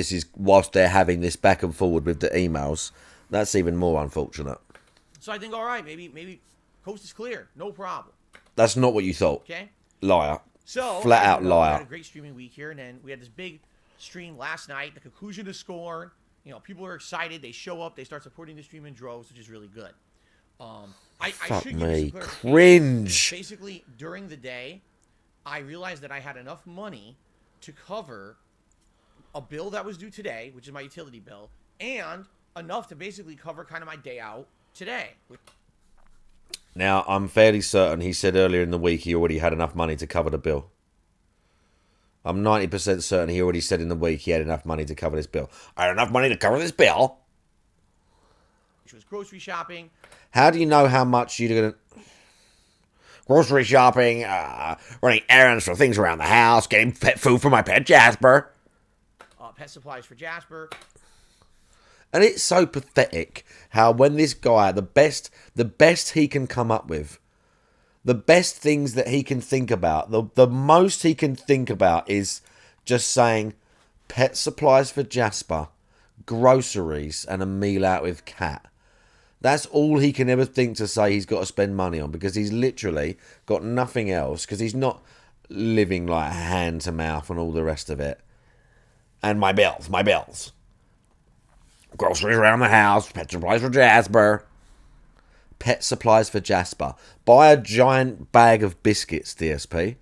they're having this back and forward with the emails, that's even more unfortunate. So I think, all right, maybe coast is clear, no problem. That's not what you thought. Okay. Liar. So flat out we liar. had a great streaming week here, and then we had this big stream last night. The conclusion to score. People are excited. They show up. They start supporting the stream in droves, which is really good. I Fuck should me. give you some Cringe. Basically, during the day, I realized that I had enough money to cover a bill that was due today, which is my utility bill, and enough to basically cover kind of my day out today. Now, I'm fairly certain he said earlier in the week he already had enough money to cover the bill. I'm 90% certain he already said in the week he had enough money to cover this bill. I had enough money to cover this bill. Which was grocery shopping. How do you know how much you're going to... Grocery shopping, running errands for things around the house, getting pet food for my pet Jasper. Pet supplies for Jasper. And it's so pathetic how when this guy, the best he can come up with, the best things that he can think about, the most he can think about is just saying pet supplies for Jasper, groceries, and a meal out with Cat. That's all he can ever think to say he's got to spend money on, because he's literally got nothing else, because he's not living like hand to mouth and all the rest of it. And my bills. Groceries around the house, pet supplies for Jasper. Pet supplies for Jasper. Buy a giant bag of biscuits, DSP.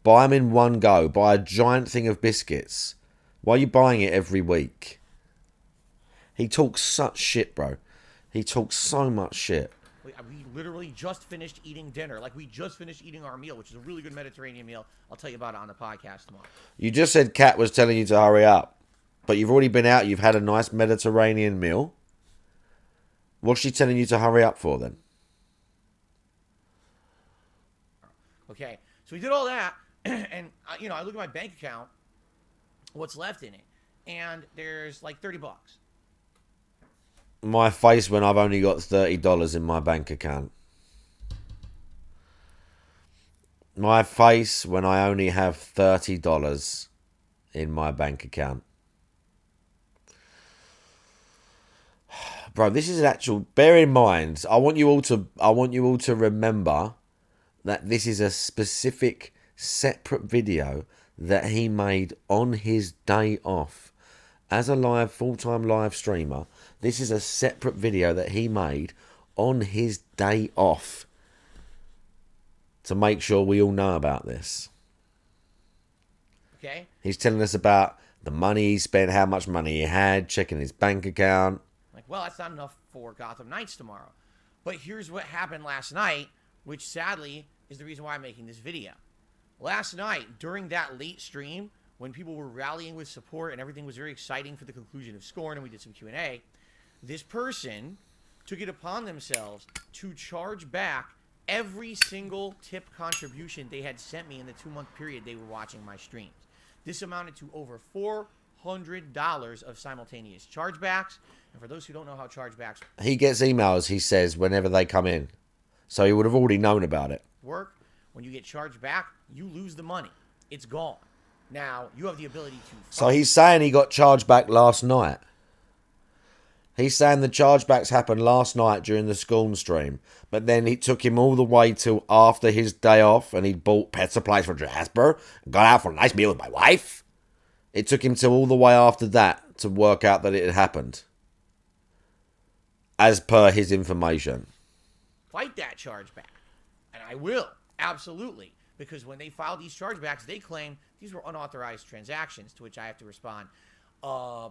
Buy them in one go. Buy a giant thing of biscuits. Why are you buying it every week? He talks such shit, bro. He talks so much shit. We literally just finished eating dinner. Like, we just finished eating our meal, which is a really good Mediterranean meal. I'll tell you about it on the podcast tomorrow. You just said Kat was telling you to hurry up. But you've already been out. You've had a nice Mediterranean meal. What's she telling you to hurry up for, then? So we did all that, and I look at my bank account, what's left in it, and there's like $30. My face when I've only got $30 in my bank account. My face when I only have $30 in my bank account. Bro, this is an actual. Bear in mind, I want you all to remember that this is a specific, separate video that he made on his day off as a full-time live streamer. This is a separate video that he made on his day off to make sure we all know about this. Okay. He's telling us about the money he spent, how much money he had, checking his bank account. Like, well, that's not enough for Gotham Knights tomorrow. But here's what happened last night, which sadly is the reason why I'm making this video. Last night, during that late stream, when people were rallying with support and everything was very exciting for the conclusion of Scorn and we did some Q&A, this person took it upon themselves to charge back every single tip contribution they had sent me in the 2-month period they were watching my streams. This amounted to over $400 of simultaneous chargebacks. And for those who don't know how chargebacks He gets emails, he says, whenever they come in. So he would have already known about it. work, when you get charged back, you lose the money. It's gone. Now, you have the ability to... So he's saying he got charged back last night. He's saying the chargebacks happened last night during the Scorn stream. But then it took him all the way till after his day off and he bought pizza place for Jasper and got out for a nice meal with my wife. It took him till all the way after that to work out that it had happened. As per his information. fight that chargeback. And I will, absolutely. Because when they filed these chargebacks, they claim these were unauthorized transactions, to which I have to respond.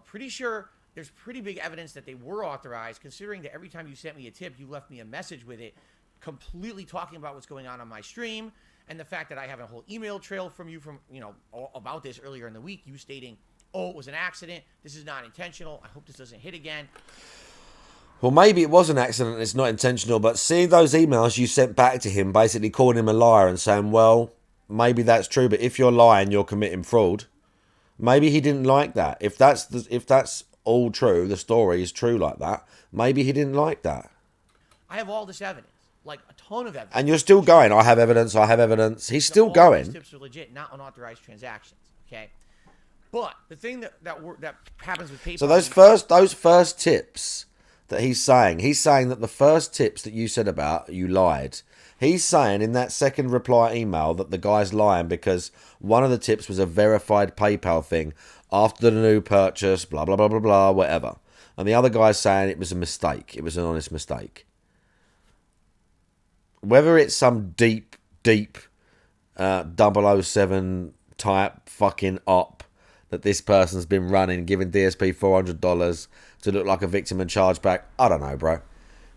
Pretty sure there's pretty big evidence that they were authorized, considering that every time you sent me a tip, you left me a message with it, completely talking about what's going on my stream, and the fact that I have a whole email trail from you about this earlier in the week, you stating, oh, it was an accident, this is not intentional, I hope this doesn't hit again. Well, maybe it was an accident, it's not intentional, but seeing those emails you sent back to him, basically calling him a liar and saying, well, maybe that's true, but if you're lying, you're committing fraud. Maybe he didn't like that. If that's all true, the story is true like that, maybe he didn't like that. I have all this evidence, like a ton of evidence. And you're still going, I have evidence. He's still all going. These tips are legit, not unauthorized transactions, okay? But the thing that happens with PayPal... So those first tips that he's saying that the first tips that you said about, you lied. He's saying in that second reply email that the guy's lying because one of the tips was a verified PayPal thing after the new purchase, blah, blah, blah, blah, blah, whatever. And the other guy's saying it was a mistake. It was an honest mistake. Whether it's some deep 007 type fucking op that this person's been running, giving DSP $400 to look like a victim and charge back, I don't know, bro.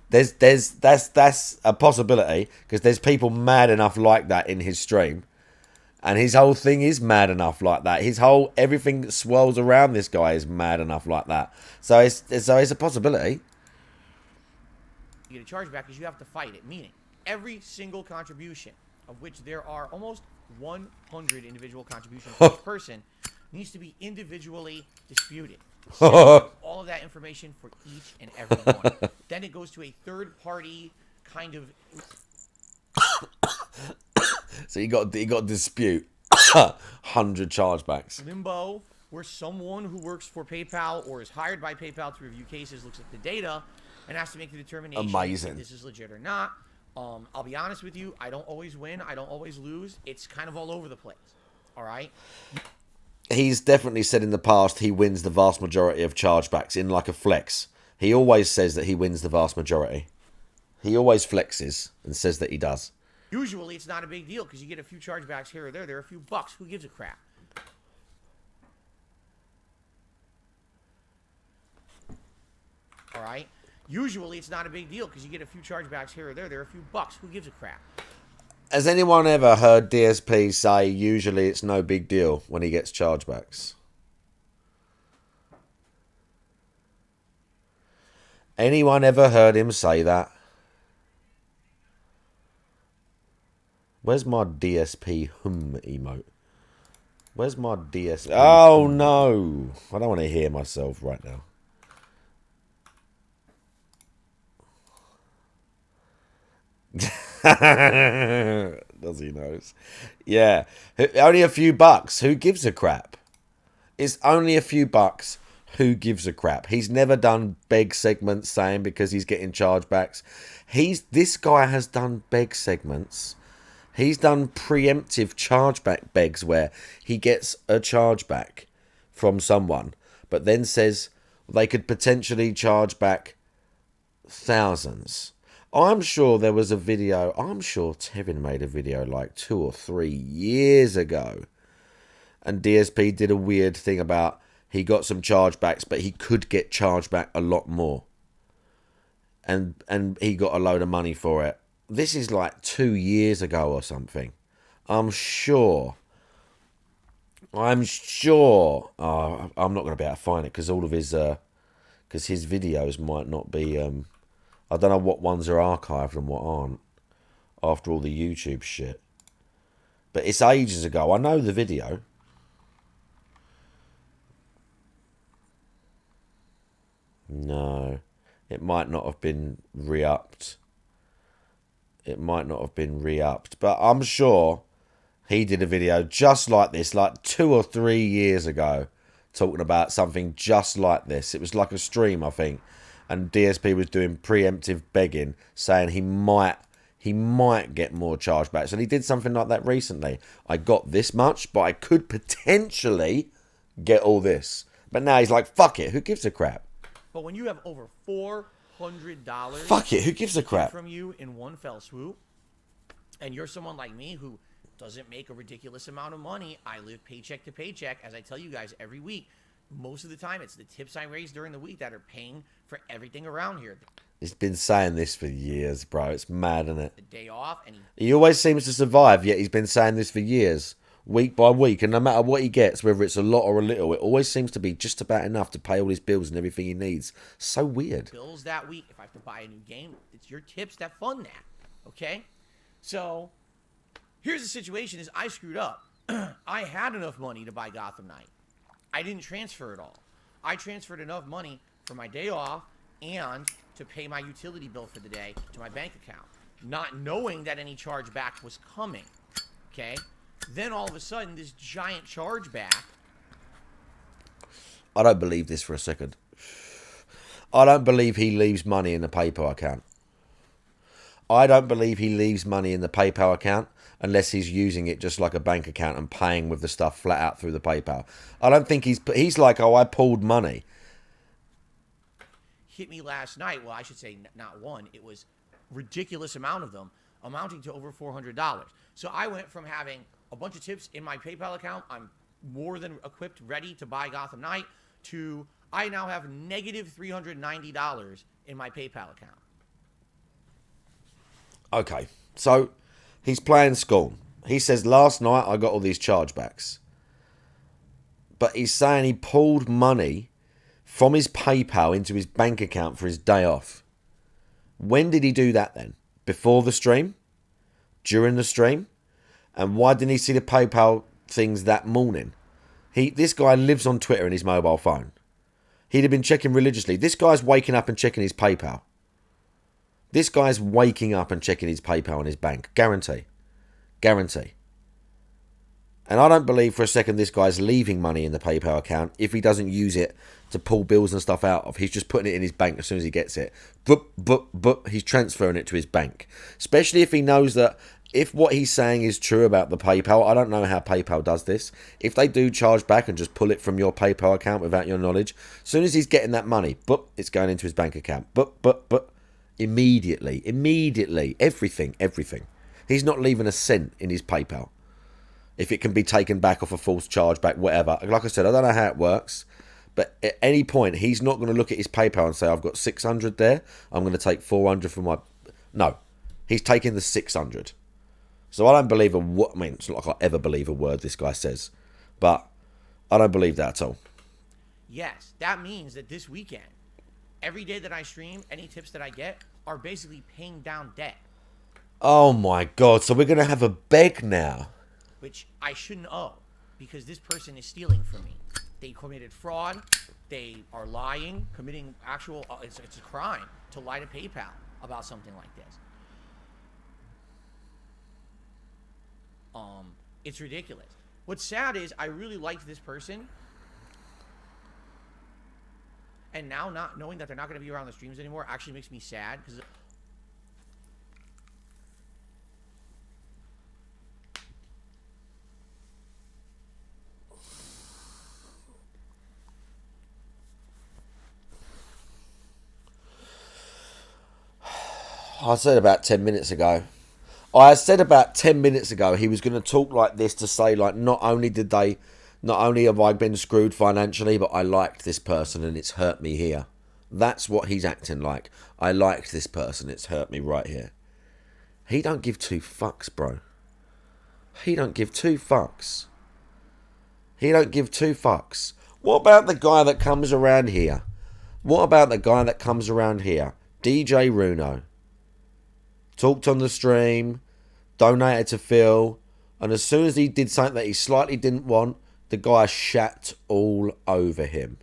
That's a possibility because there's people mad enough like that in his stream, and his whole thing is mad enough like that. Everything that swirls around this guy is mad enough like that. So it's a possibility. You get a chargeback because you have to fight it, meaning every single contribution, of which there are almost 100 individual contributions per person, needs to be individually disputed. All of that information for each and every one. Then it goes to a third-party kind of... So you got to dispute 100 chargebacks. limbo, where someone who works for PayPal or is hired by PayPal to review cases looks at the data and has to make the determination Amazing. if this is legit or not. I'll be honest with you, I don't always win, I don't always lose. It's kind of all over the place. All right? He's definitely said in the past he wins the vast majority of chargebacks in like a flex. He always says that he wins the vast majority. He always flexes and says that he does. Usually it's not a big deal because you get a few chargebacks here or there. There are a few bucks. Who gives a crap? All right? Usually it's not a big deal because you get a few chargebacks here or there. There are a few bucks. Who gives a crap? Has anyone ever heard DSP say usually it's no big deal when he gets chargebacks? Anyone ever heard him say that? Where's my DSP emote? Where's my DSP? Oh no! I don't want to hear myself right now. Does he knows? Yeah. Only a few bucks. Who gives a crap? It's only a few bucks. Who gives a crap? He's never done beg segments saying because he's getting chargebacks. This guy has done beg segments. He's done preemptive chargeback begs where he gets a chargeback from someone, but then says they could potentially charge back thousands. I'm sure there was a video, I'm sure Tevin made a video like 2 or 3 years ago. And DSP did a weird thing about he got some chargebacks, but he could get charged back a lot more. And he got a load of money for it. This is like 2 years ago or something. I'm sure. Oh, I'm not going to be able to find it because all of his videos might not be. I don't know what ones are archived and what aren't after all the YouTube shit. But it's ages ago. I know the video. No, it might not have been re-upped. It might not have been re-upped, but I'm sure he did a video just like this, like 2 or 3 years ago, talking about something just like this. It was like a stream, I think, and DSP was doing preemptive begging, saying he might get more chargebacks, and he did something like that recently. I got this much, but I could potentially get all this. But now he's like, fuck it, who gives a crap? But when you have over $400 fuck it, who gives a crap from you in one fell swoop, and you're someone like me who doesn't make a ridiculous amount of money, I live paycheck to paycheck, as I tell you guys every week. Most of the time, it's the tips I raise during the week that are paying for everything around here. He's been saying this for years, bro. It's mad, isn't it? The day off, and he always seems to survive, yet he's been saying this for years, week by week, and no matter what he gets, whether it's a lot or a little, it always seems to be just about enough to pay all his bills and everything he needs. So weird. Bills that week, if I have to buy a new game, it's your tips that fund that, okay? So, here's the situation is I screwed up. I had enough money to buy Gotham Knight. I didn't transfer it all. I transferred enough money for my day off and to pay my utility bill for the day to my bank account, not knowing that any chargeback was coming, okay? Then all of a sudden, this giant chargeback. I don't believe this for a second. I don't believe he leaves money in the PayPal account. I don't believe he leaves money in the PayPal account unless he's using it just like a bank account and paying with the stuff flat out through the PayPal. I don't think he's like, oh, I pulled money. Hit me last night. Well, I should say not one. It was ridiculous amount of them, amounting to over $400. So I went from having a bunch of tips in my PayPal account, I'm more than equipped, ready to buy Gotham Knight, to I now have negative $390 in my PayPal account. Okay, so he's playing school. He says, last night I got all these chargebacks. But he's saying he pulled money from his PayPal into his bank account for his day off. When did he do that then? Before the stream? During the stream? And why didn't he see the PayPal things that morning? This guy lives on Twitter in his mobile phone. He'd have been checking religiously. This guy's waking up and checking his PayPal. This guy's waking up and checking his PayPal and his bank. Guarantee. Guarantee. And I don't believe for a second this guy's leaving money in the PayPal account if he doesn't use it to pull bills and stuff out of. He's just putting it in his bank as soon as he gets it. But he's transferring it to his bank. Especially if he knows that if what he's saying is true about the PayPal, I don't know how PayPal does this. If they do charge back and just pull it from your PayPal account without your knowledge, as soon as he's getting that money, it's going into his bank account. Immediately, everything. He's not leaving a cent in his PayPal. If it can be taken back off a false chargeback, whatever. Like I said, I don't know how it works. But at any point, he's not going to look at his PayPal and say, I've got 600 there. I'm going to take 400 from my... No. He's taking the 600. So I don't believe it's not like I ever believe a word this guy says. But I don't believe that at all. Yes, that means that this weekend, every day that I stream, any tips that I get are basically paying down debt. Oh my god, so we're going to have a beg now. which I shouldn't owe because this person is stealing from me. They committed fraud. They are lying, committing actual. It's a crime to lie to PayPal about something like this. It's ridiculous. What's sad is I really liked this person, and now not knowing that they're not going to be around the streams anymore actually makes me sad because. I said about 10 minutes ago. I said about 10 minutes ago he was going to talk like this to say, like, not only have I been screwed financially, but I liked this person and it's hurt me here. That's what he's acting like. I liked this person, it's hurt me right here. He don't give two fucks, bro. He don't give two fucks. He don't give two fucks. What about the guy that comes around here? What about the guy that comes around here? DJ Runo. Talked on the stream, donated to Phil, and as soon as he did something that he slightly didn't want, the guy shat all over him.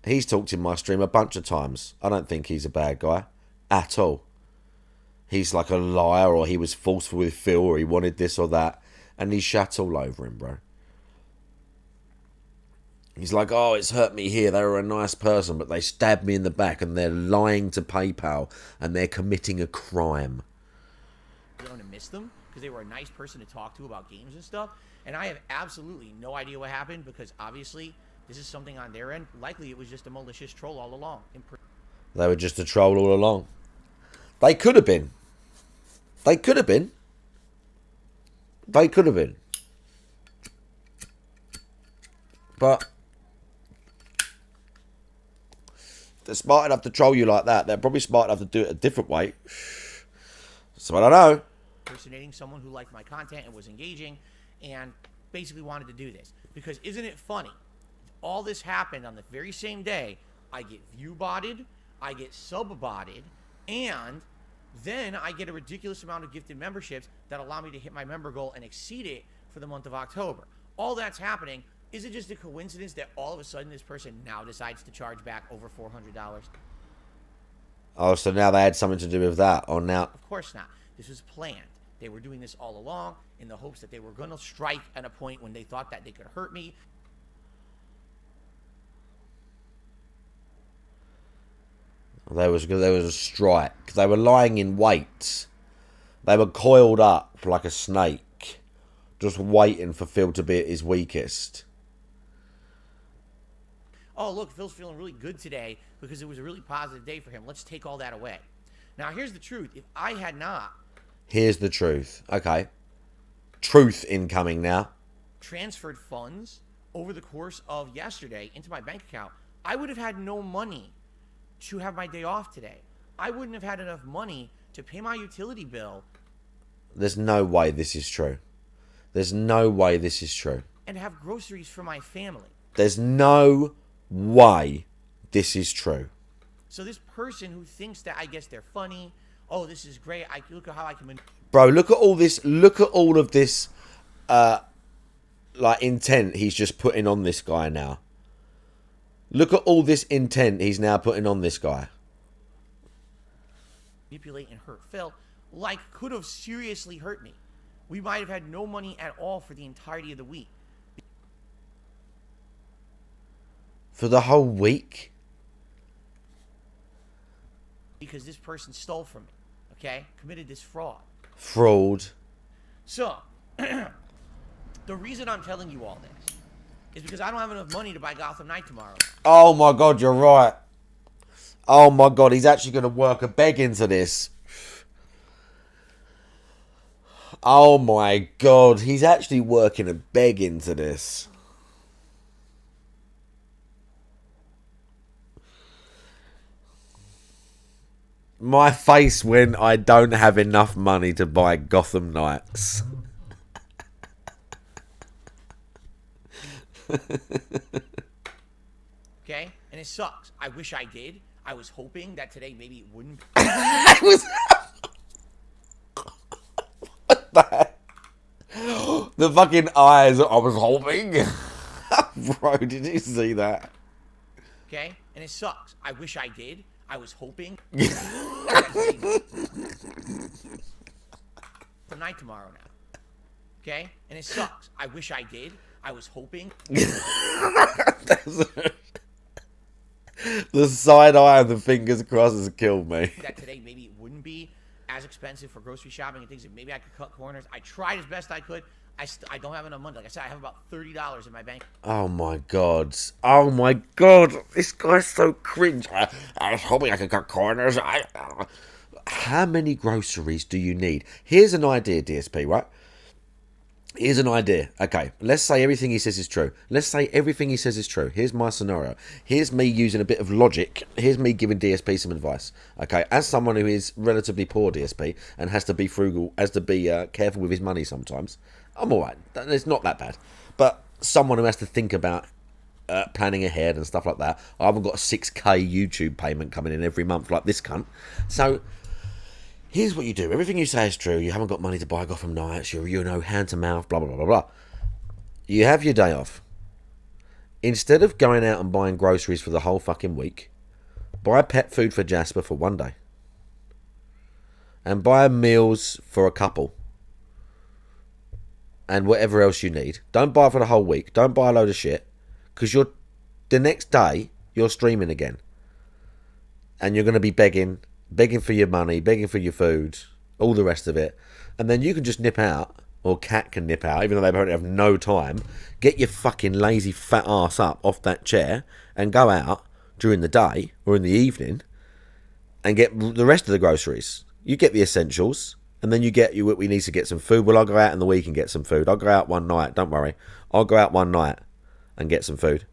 He's talked in my stream a bunch of times. I don't think he's a bad guy at all. He's like a liar, or he was forceful with Phil, or he wanted this or that, and he shat all over him, bro. He's like, oh, it's hurt me here. They were a nice person, but they stabbed me in the back and they're lying to PayPal and they're committing a crime. I'm going to miss them because they were a nice person to talk to about games and stuff. And I have absolutely no idea what happened because obviously this is something on their end. Likely it was just a malicious troll all along. They were just a troll all along. They could have been. They could have been. They could have been. But they're smart enough to troll you like that. They're probably smart enough to do it a different way. So I don't know. Impersonating someone who liked my content and was engaging and basically wanted to do this. Because isn't it funny? All this happened on the very same day. I get view botted, I get sub botted, and then I get a ridiculous amount of gifted memberships that allow me to hit my member goal and exceed it for the month of October. All that's happening. Is it just a coincidence that all of a sudden this person now decides to charge back over $400? Oh, so now they had something to do with that, or now? Of course not. This was planned. They were doing this all along in the hopes that they were going to strike at a point when they thought that they could hurt me. There was a strike. They were lying in wait. They were coiled up like a snake, just waiting for Phil to be at his weakest. Oh, look, Phil's feeling really good today because it was a really positive day for him. Let's take all that away. Now, here's the truth. If I had not... Here's the truth. Okay. Truth incoming now. ...transferred funds over the course of yesterday into my bank account, I would have had no money to have my day off today. I wouldn't have had enough money to pay my utility bill. There's no way this is true. There's no way this is true. And have groceries for my family. There's no way this is true. So this person who thinks that I guess they're funny, oh, this is great, look at how I can... Bro, look at all this, look at all of this, like, intent he's just putting on this guy now. Look at all this intent he's now putting on this guy. Manipulate and hurt Phil, like, could have seriously hurt me. We might have had no money at all for the entirety of the week. For the whole week? Because this person stole from me, okay? Committed this fraud. Fraud. So, the reason I'm telling you all this is because I don't have enough money to buy Gotham Knight tomorrow. Oh my god, you're right. Oh my god, he's actually going to work a beg into this. Oh my god, he's actually working a beg into this. My face when I don't have enough money to buy Gotham Knights. Okay? And it sucks. I wish I did. I was hoping that today maybe it wouldn't. The fucking eyes. I was hoping. Bro, did you see that? Okay? And it sucks. I wish I did. I was hoping. Tonight, tomorrow now. Okay? And it sucks. I wish I did. I was hoping. The side eye and the fingers crossed has killed me. That today maybe it wouldn't be as expensive for grocery shopping and things. And maybe I could cut corners. I tried as best I could. I don't have enough money. Like I said, I have about $30 in my bank. Oh my god. Oh my god. This guy's so cringe. I was hoping I could cut corners. How many groceries do you need? Here's an idea, DSP, right? Here's an idea. Okay, let's say everything he says is true. Let's say everything he says is true. Here's my scenario. Here's me using a bit of logic. Here's me giving DSP some advice. Okay, as someone who is relatively poor, DSP, and has to be frugal, has to be careful with his money sometimes, I'm alright. It's not that bad. But someone who has to think about planning ahead and stuff like that, I haven't got a 6k YouTube payment coming in every month like this cunt. So here's what you do. Everything you say is true. You haven't got money to buy Gotham Knights. You're, hand to mouth, blah, blah, blah, blah, blah. You have your day off. Instead of going out and buying groceries for the whole fucking week, buy pet food for Jasper for one day. And buy meals for a couple. And whatever else you need. Don't buy for the whole week. Don't buy a load of shit. Because the next day, you're streaming again. And you're going to be begging for your money, begging for your food, all the rest of it. And then you can just nip out, or Cat can nip out, even though they apparently have no time. Get your fucking lazy fat ass up off that chair and go out during the day or in the evening and get the rest of the groceries. You get the essentials, and then you get what we need to get some food. Well, I'll go out in the week and get some food. I'll go out one night, don't worry. I'll go out one night and get some food.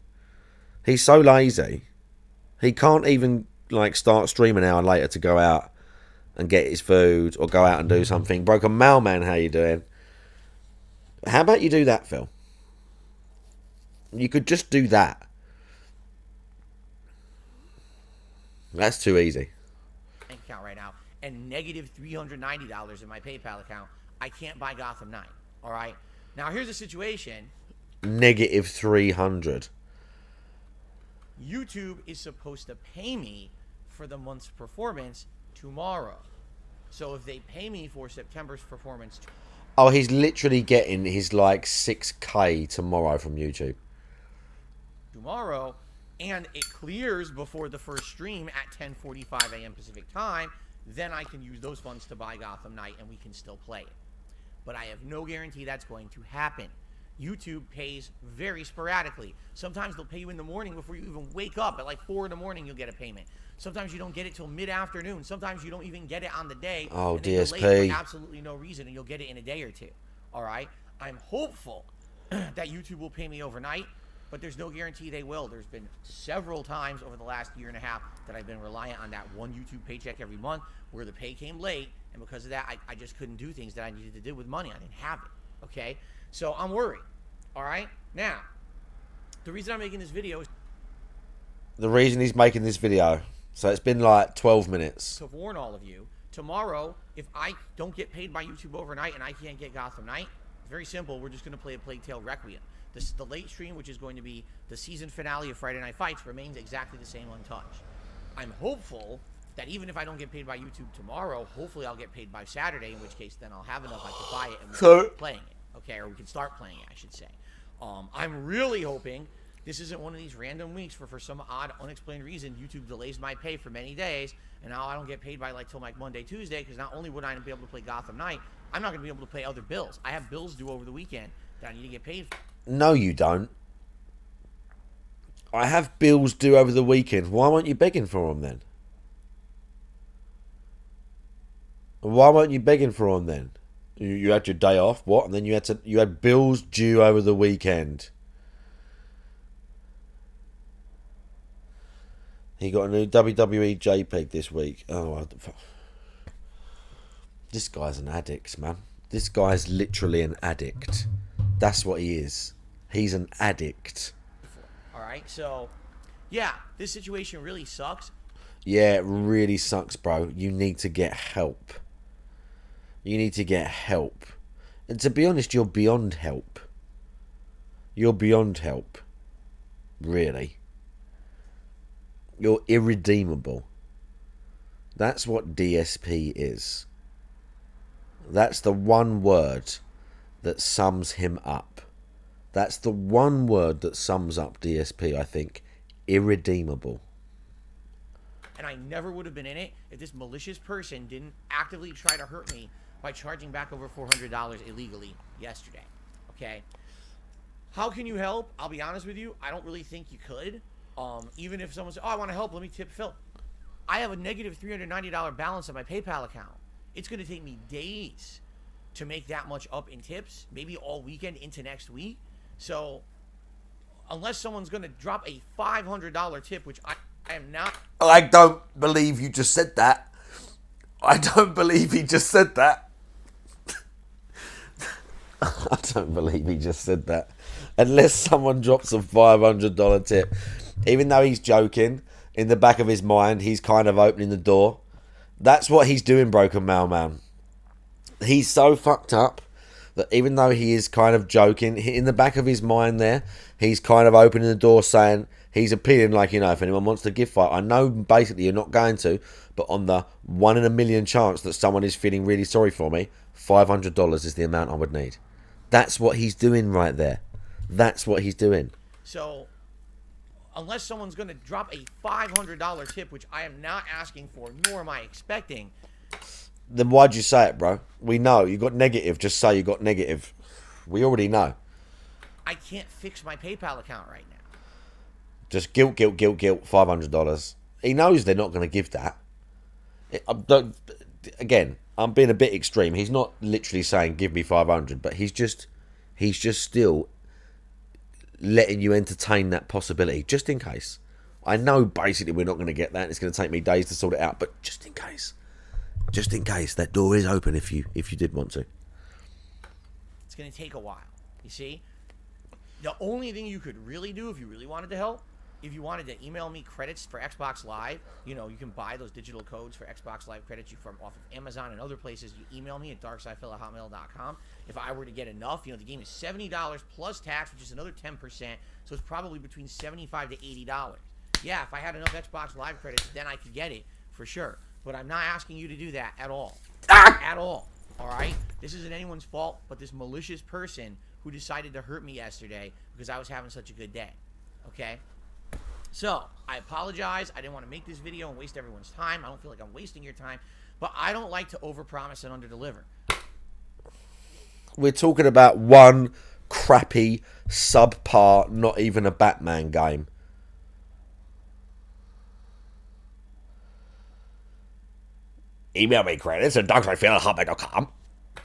He's so lazy. He can't even start streaming an hour later to go out and get his food or go out and do something. Broken Mailman, how you doing? How about you do that, Phil? You could just do that. That's too easy. Bank account right now, and negative $390 in my PayPal account. I can't buy Gotham Knight. All right. Now here's the situation. Negative 300. YouTube is supposed to pay me for the month's performance tomorrow. So if they pay me for September's performance Oh, he's literally getting his 6k tomorrow from YouTube. Tomorrow, and it clears before the first stream at 10:45 a.m. Pacific time, then I can use those funds to buy Gotham Knight and we can still play it. But I have no guarantee that's going to happen. YouTube pays very sporadically. Sometimes they'll pay you in the morning before you even wake up. At 4 in the morning, you'll get a payment. Sometimes you don't get it till mid-afternoon. Sometimes you don't even get it on the day. Oh, and they DSP. delay it for absolutely no reason, and you'll get it in a day or two. All right? I'm hopeful that YouTube will pay me overnight, but there's no guarantee they will. There's been several times over the last year and a half that I've been reliant on that one YouTube paycheck every month where the pay came late, and because of that, I just couldn't do things that I needed to do with money. I didn't have it, okay? So I'm worried, all right? Now, the reason I'm making this video is The reason he's making this video. So it's been 12 minutes. to warn all of you. Tomorrow, if I don't get paid by YouTube overnight and I can't get Gotham Knight, it's very simple. We're just going to play a Plague Tale Requiem. The late stream, which is going to be the season finale of Friday Night Fights, remains exactly the same untouched. I'm hopeful that even if I don't get paid by YouTube tomorrow, hopefully I'll get paid by Saturday, in which case then I'll have enough I can buy it and we can keep playing it. Okay, or we can start playing it, I should say. I'm really hoping this isn't one of these random weeks where for some odd, unexplained reason, YouTube delays my pay for many days, and now I don't get paid by till Monday, Tuesday, because not only would I not be able to play Gotham Knight, I'm not going to be able to pay other bills. I have bills due over the weekend that I need to get paid for. No, you don't. I have bills due over the weekend. Why weren't you begging for them then? Why weren't you begging for them then? You had your day off, what? And then you had bills due over the weekend. He got a new WWE JPEG this week. Oh, this guy's an addict, man. This guy's literally an addict. That's what he is. He's an addict. All right, so yeah, this situation really sucks. Yeah, it really sucks, bro. You need to get help. You need to get help. And to be honest, you're beyond help. You're beyond help. Really. You're irredeemable. That's what DSP is. That's the one word that sums him up. That's the one word that sums up DSP, I think. Irredeemable. And I never would have been in it if this malicious person didn't actively try to hurt me by charging back over $400 illegally yesterday. Okay? How can you help? I'll be honest with you. I don't really think you could. Even if someone says, oh, I want to help, let me tip Phil. I have a negative $390 balance on my PayPal account. It's going to take me days to make that much up in tips, maybe all weekend into next week. So unless someone's going to drop a $500 tip, which I am not. I don't believe you just said that. I don't believe he just said that. I don't believe he just said that. Unless someone drops a $500 tip. Even though he's joking, in the back of his mind, he's kind of opening the door. That's what he's doing, Broken Mailman. He's so fucked up that even though he is kind of joking, in the back of his mind there, he's kind of opening the door saying, he's appealing like, you know, if anyone wants to gift fight, I know basically you're not going to, but on the 1 in a million chance that someone is feeling really sorry for me, $500 is the amount I would need. That's what he's doing right there. That's what he's doing. So unless someone's going to drop a $500 tip, which I am not asking for, nor am I expecting. Then why'd you say it, bro? We know. You got negative. Just say you got negative. We already know. I can't fix my PayPal account right now. Just guilt, $500. He knows they're not going to give that. Again, I'm being a bit extreme. He's not literally saying give me 500, but he's just still letting you entertain that possibility, just in case. I know basically we're not going to get that. It's going to take me days to sort it out, but just in case that door is open if you did want to. It's going to take a while. You see, the only thing you could really do if you really wanted to help, if you wanted to email me credits for Xbox Live, you know, you can buy those digital codes for Xbox Live credits from off of Amazon and other places. You email me at darksidephil@hotmail.com. If I were to get enough, you know, the game is $70 plus tax, which is another 10%, so it's probably between $75 to $80. Yeah, if I had enough Xbox Live credits, then I could get it for sure. But I'm not asking you to do that at all. At all. All right? This isn't anyone's fault, but this malicious person who decided to hurt me yesterday because I was having such a good day. Okay? So, I apologize. I didn't want to make this video and waste everyone's time. I don't feel like I'm wasting your time. But I don't like to overpromise and underdeliver. We're talking about one crappy, subpar, not even a Batman game. Email me credits at darksidephil@hotmail.com.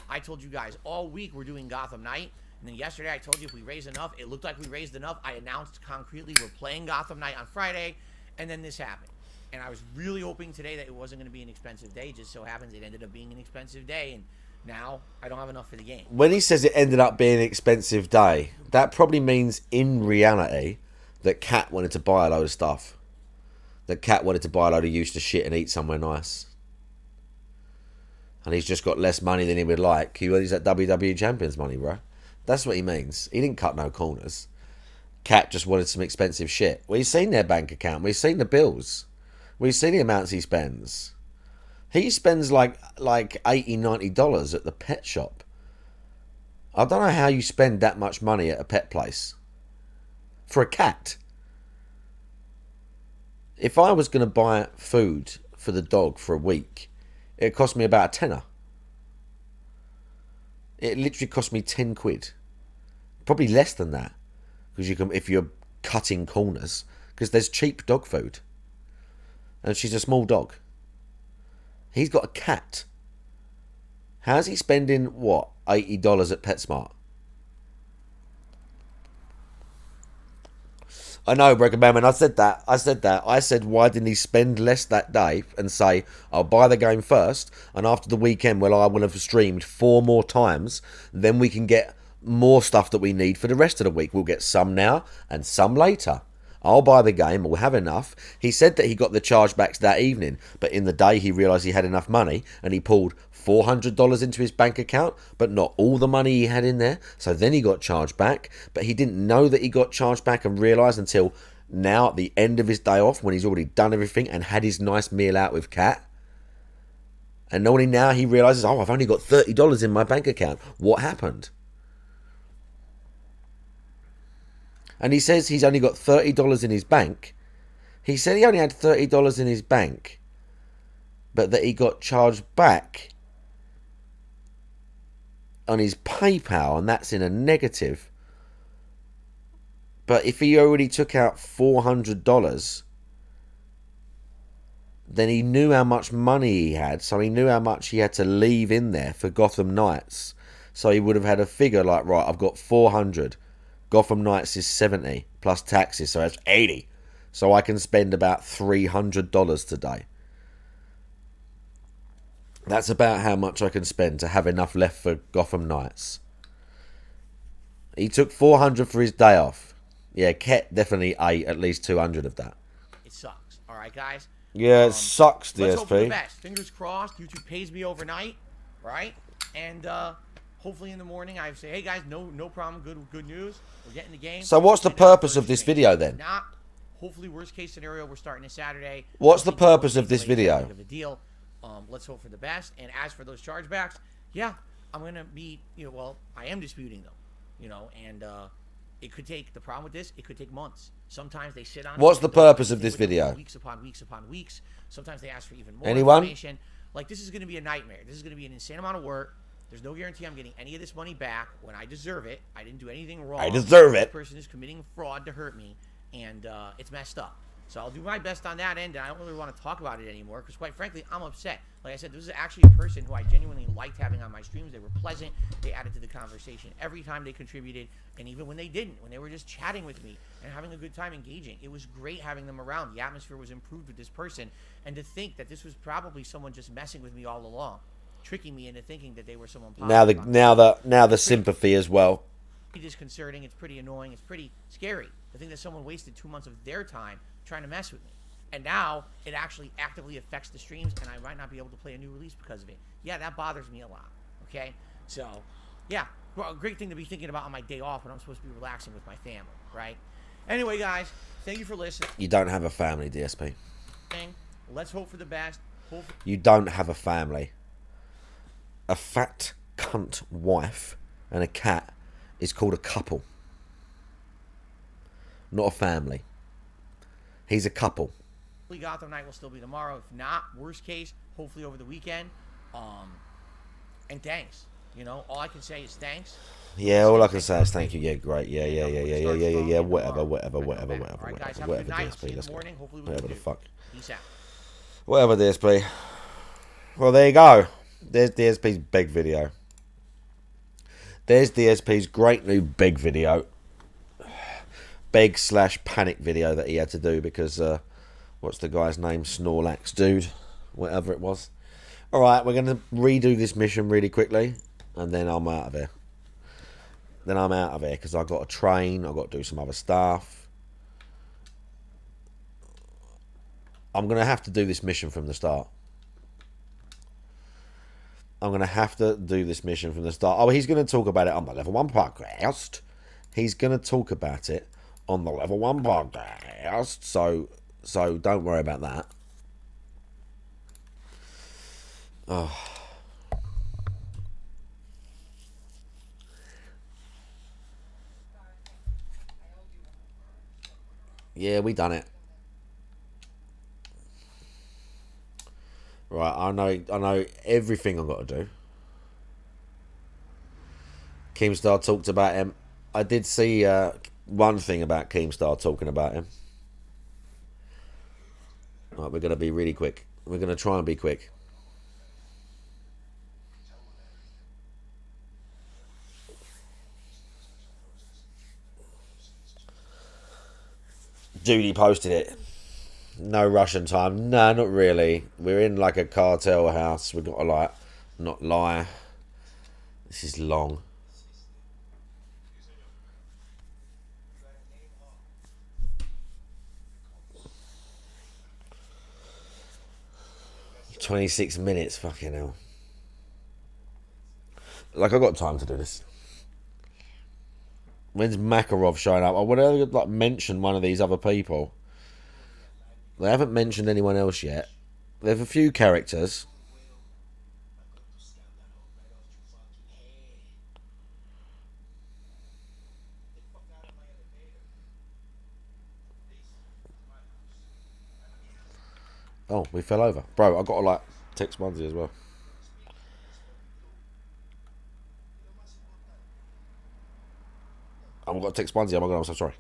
I told you guys all week we're doing Gotham Knight. And then yesterday I told you if we raised enough, it looked like we raised enough. I announced concretely we're playing Gotham Knight on Friday. And then this happened. And I was really hoping today that it wasn't going to be an expensive day. Just so happens it ended up being an expensive day. And now I don't have enough for the game. When he says it ended up being an expensive day, that probably means in reality that Kat wanted to buy a load of stuff. That Kat wanted to buy a load of useless shit and eat somewhere nice. And he's just got less money than he would like. He's that WWE Champions money, bro. That's what he means. He didn't cut no corners. Kat just wanted some expensive shit. We've seen their bank account. We've seen the bills. We've seen the amounts he spends. He spends like $80, $90 at the pet shop. I don't know how you spend that much money at a pet place. For a cat. If I was going to buy food for the dog for a week, it cost me about a tenner. It literally cost me 10 quid. Probably less than that. Because you can, if you're cutting corners. Because there's cheap dog food. And she's a small dog. He's got a cat. How's he spending, what, $80 at PetSmart? I know, Broken Man, I said that. I said, why didn't he spend less that day and say, I'll buy the game first, and after the weekend, well, I will have streamed 4 more times, then we can get more stuff that we need for the rest of the week. We'll get some now and some later. I'll buy the game. We'll have enough. He said that he got the chargebacks that evening, but in the day he realised he had enough money and he pulled $400 into his bank account, but not all the money he had in there. So then he got charged back, but he didn't know that he got charged back and realised until now at the end of his day off when he's already done everything and had his nice meal out with Kat. And only now he realises, oh, I've only got $30 in my bank account. What happened? And he says he's only got $30 in his bank. He said he only had $30 in his bank, but that he got charged back on his PayPal, and that's in a negative. But if he already took out $400, then he knew how much money he had, so he knew how much he had to leave in there for Gotham Knights. So he would have had a figure like, right, I've got 400. Gotham Knights is 70 plus taxes, so that's 80. So I can spend about $300 today. That's about how much I can spend to have enough left for Gotham Knights. He took 400 for his day off. Yeah, Ket definitely ate at least 200 of that. It sucks. All right, guys. Yeah, it sucks, DSP. Let's hope for the best. Fingers crossed. YouTube pays me overnight, right? And hopefully in the morning I say, hey guys, no problem. Good news. We're getting the game. So what's the purpose of this video then? Not. Hopefully, worst case scenario, we're starting a Saturday. What's the purpose of this video? Of a deal. Let's hope for the best. And as for those chargebacks, yeah, I'm gonna be, well, I am disputing them, and it could take. The problem with this, it could take months. Sometimes they sit on. What's the purpose of this video? Weeks upon weeks upon weeks. Sometimes they ask for even more Anyone? information. Like, this is gonna be a nightmare. This is gonna be an insane amount of work. There's no guarantee I'm getting any of this money back when I deserve it. I didn't do anything wrong. I deserve This it. person is committing fraud to hurt me, and it's messed up. So I'll do my best on that end, and I don't really want to talk about it anymore because, quite frankly, I'm upset. Like I said, this is actually a person who I genuinely liked having on my streams. They were pleasant. They added to the conversation every time they contributed, and even when they didn't, when they were just chatting with me and having a good time engaging, it was great having them around. The atmosphere was improved with this person, and to think that this was probably someone just messing with me all along, tricking me into thinking that they were someone positive. Now the sympathy as well. Pretty disconcerting. It's pretty annoying. It's pretty scary to think that someone wasted 2 months of their time trying to mess with me. And now it actually actively affects the streams, and I might not be able to play a new release because of it. Yeah, that bothers me a lot. Okay? So, yeah, well, a great thing to be thinking about on my day off when I'm supposed to be relaxing with my family, right? Anyway, guys, thank you for listening. You don't have a family, DSP. Let's hope for the best. You don't have a family. A fat cunt wife and a cat is called a couple, not a family. He's a couple. Hopefully Gotham Night will still be tomorrow. If not, worst case, hopefully over the weekend. And thanks. All I can say is thanks. Yeah, all I can say is thank you. Yeah, great. Yeah. Whatever, Alright, guys, have a good night. See you in DSP. the morning. Hopefully we Whatever can the do. fuck. Peace out. Whatever, DSP. Well, there you go. There's DSP's big video. There's DSP's great new big video. Beg/panic video that he had to do because, what's the guy's name? Snorlax dude. Whatever it was. Alright, we're going to redo this mission really quickly. And then I'm out of here. Because I've got to train. I've got to do some other stuff. I'm going to have to do this mission from the start. I'm going to have to do this mission from the start. Oh, he's going to talk about it on the Level 1 podcast. He's going to talk about it on the Level 1 podcast. So don't worry about that. Oh. Yeah, we done it. Right, I know everything I've got to do. Keemstar talked about him. I did see one thing about Keemstar talking about him. Right, we're going to be really quick. We're going to try and be quick. Judy posted it. No Russian time. No, not really. We're in like a cartel house. We've got to not lie. This is long. 26 minutes, fucking hell. Like, I got time to do this. When's Makarov showing up? I would have like mention one of these other people. They haven't mentioned anyone else yet. They have a few characters. Oh, we fell over. Bro, I got to like text Munzie as well. I've got to text Munzie. Oh my god, I'm so sorry.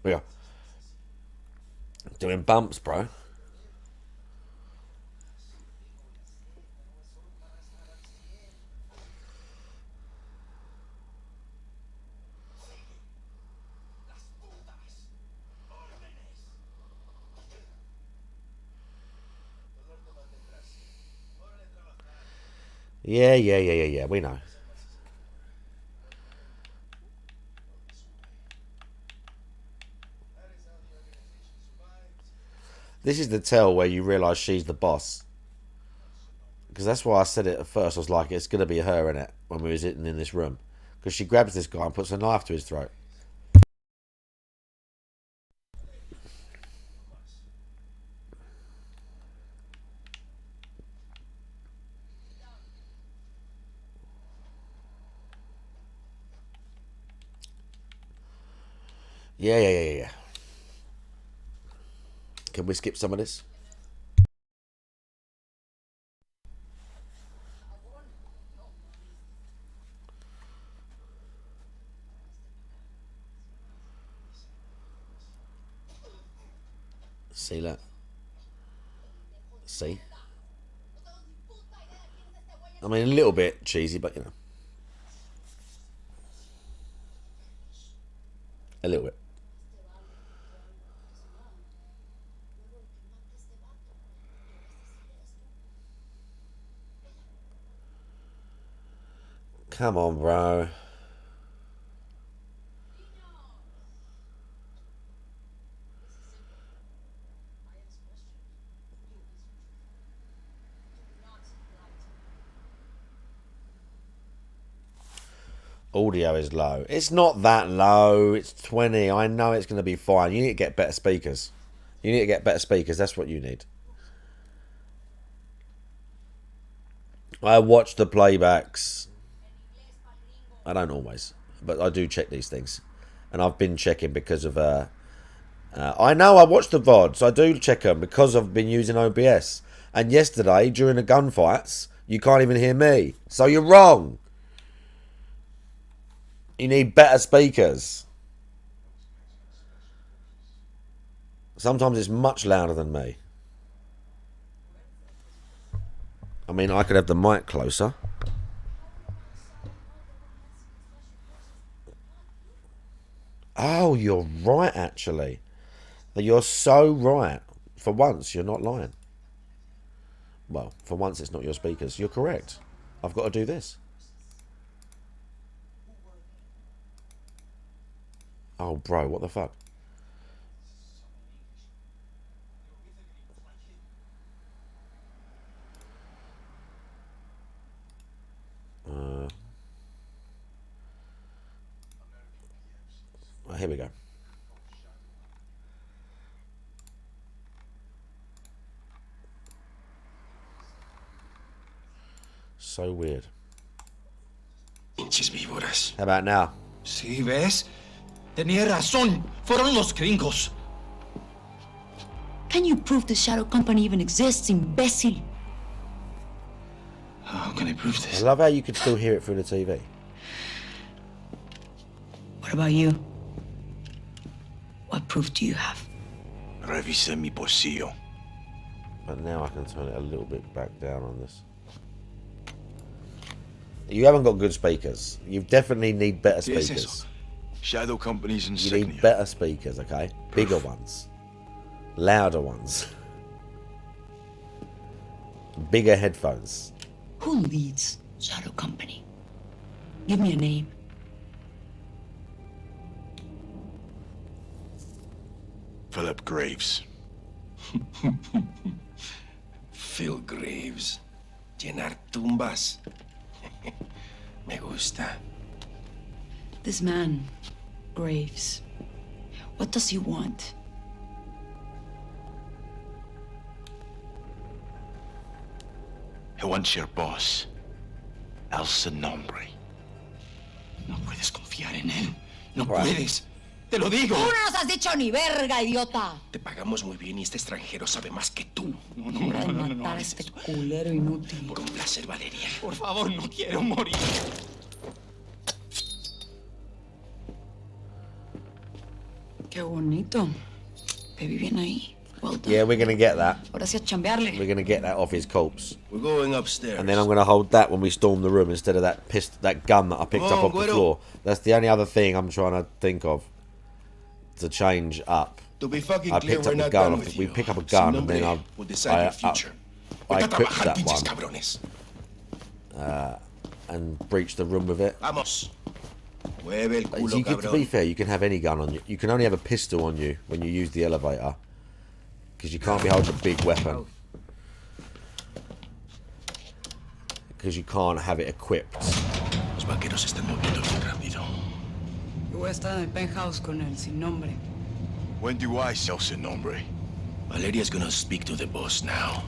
We are doing bumps, bro. Yeah. We know. This is the tell where you realise she's the boss. Because that's why I said it at first. I was like, it's going to be her, innit? When we were sitting in this room. Because she grabs this guy and puts a knife to his throat. Yeah. Can we skip some of this? See that? See? I mean, a little bit cheesy, but you know. A little bit. Come on, bro. Audio is low. It's not that low. It's 20. I know it's going to be fine. You need to get better speakers. You need to get better speakers. That's what you need. I watch the playbacks. I don't always, but I do check these things. And I've been checking because of... I know I watch the VODs. I do check them because I've been using OBS. And yesterday, during the gunfights, you can't even hear me. So you're wrong. You need better speakers. Sometimes it's much louder than me. I mean, I could have the mic closer. Oh, you're right, actually. You're so right. For once, you're not lying. Well, for once, it's not your speakers. You're correct. I've got to do this. Oh, bro, what the fuck? Here we go. So weird. Pinches víboras. How about now? Sí, ¿ves? Tenía razón. Fueron los gringos. Can you prove the Shadow Company even exists, imbécil? How can I prove I this? love how you could still hear it through the TV. What about you? What proof do you have? Revisé mi bolsillo. But now I can turn it a little bit back down on this. You haven't got good speakers. You definitely need better speakers. Shadow Company's You insignia. need better speakers, okay? Bigger ones. Louder ones. Bigger headphones. Who leads Shadow Company? Give me a name. Philip Graves. Phil Graves. Llenar tumbas. Me gusta. This man, Graves, what does he want? He wants your boss. El Sin Nombre. No puedes confiar en él. No puedes. Te lo digo. ¡Tú no nos has dicho ni verga, idiota! Te pagamos muy bien y este extranjero sabe más que tú. Hora de matar a este culero inútil. Por un placer, Valeria. Por favor, no quiero morir. Qué bonito. Te vi bien ahí. Well done. Yeah, we're gonna get that. Ahora sí a chambearle. We're gonna get that off his corpse. We're going upstairs. And then I'm gonna hold that when we storm the room instead of that gun that I picked up off the floor. That's the only other thing I'm trying to think of to change up. To be fucking I clear, picked we're up a not gun. done with We you. pick up a gun and then I We'll decide your future. I Vete a equipped trabajar, that pinches one cabrones. and breached the room with it. Vamos. Mueve el culo, To be cabrón. fair, you can have any gun on you. You can only have a pistol on you when you use the elevator. Because you can't be holding a big weapon. Because you can't have it equipped. Los vaqueros se están moviendo bien rápido. Yo voy a estar en el penthouse con él, sin nombre. When do I sell Sin Nombre? Valeria's gonna speak to the boss now.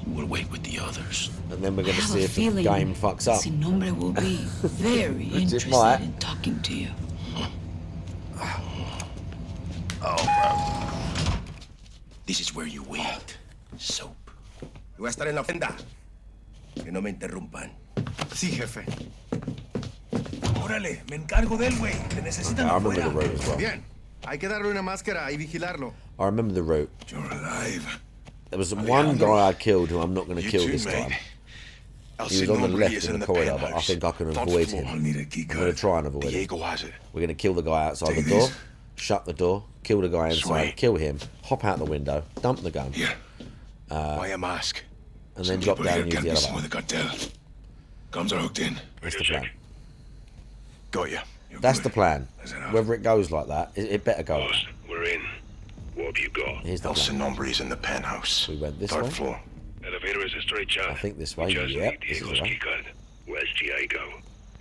We'll wait with the others. And then we're going I to have see a if the feeling game fucks up. Sin nombre will be very It interested might. in talking to you. This is where you wait. Soap. Yo voy a estar en la ofrenda. Que no me interrumpan. Sí, jefe. Órale, me encargo de él, güey. Te necesitan I remember afuera. the route as well. Bien. Hay que darle una máscara y vigilarlo. I remember the route. You're alive. There was one guy I killed who I'm not going to You kill too, this mate. time. El He was Sin on the Nombre left is in in the the corridor, but I penthouse. think I can Third avoid floor. him. I'll need a key I'm card. going to try and avoid him. Diego has it. We're going to kill the guy outside Take the door, this. shut the door, kill the guy inside, Sweet. kill him, hop out the window, dump the gun, Here. Buy a mask. and Some then drop people down here and use can't the be seen with elevator. the cartel. Guns are hooked in. That's the plan. Got ya. You're That's good. the plan. Is it out? Whether it goes like that, it better go. Boss, we're in. What have you got? Here's the El Sin plan. Nombre is in the penthouse. We went this Third way. floor. Elevator is a straight shot. I think this way. We just Yep, need this is the Diego's way. keycard. Where's Diego?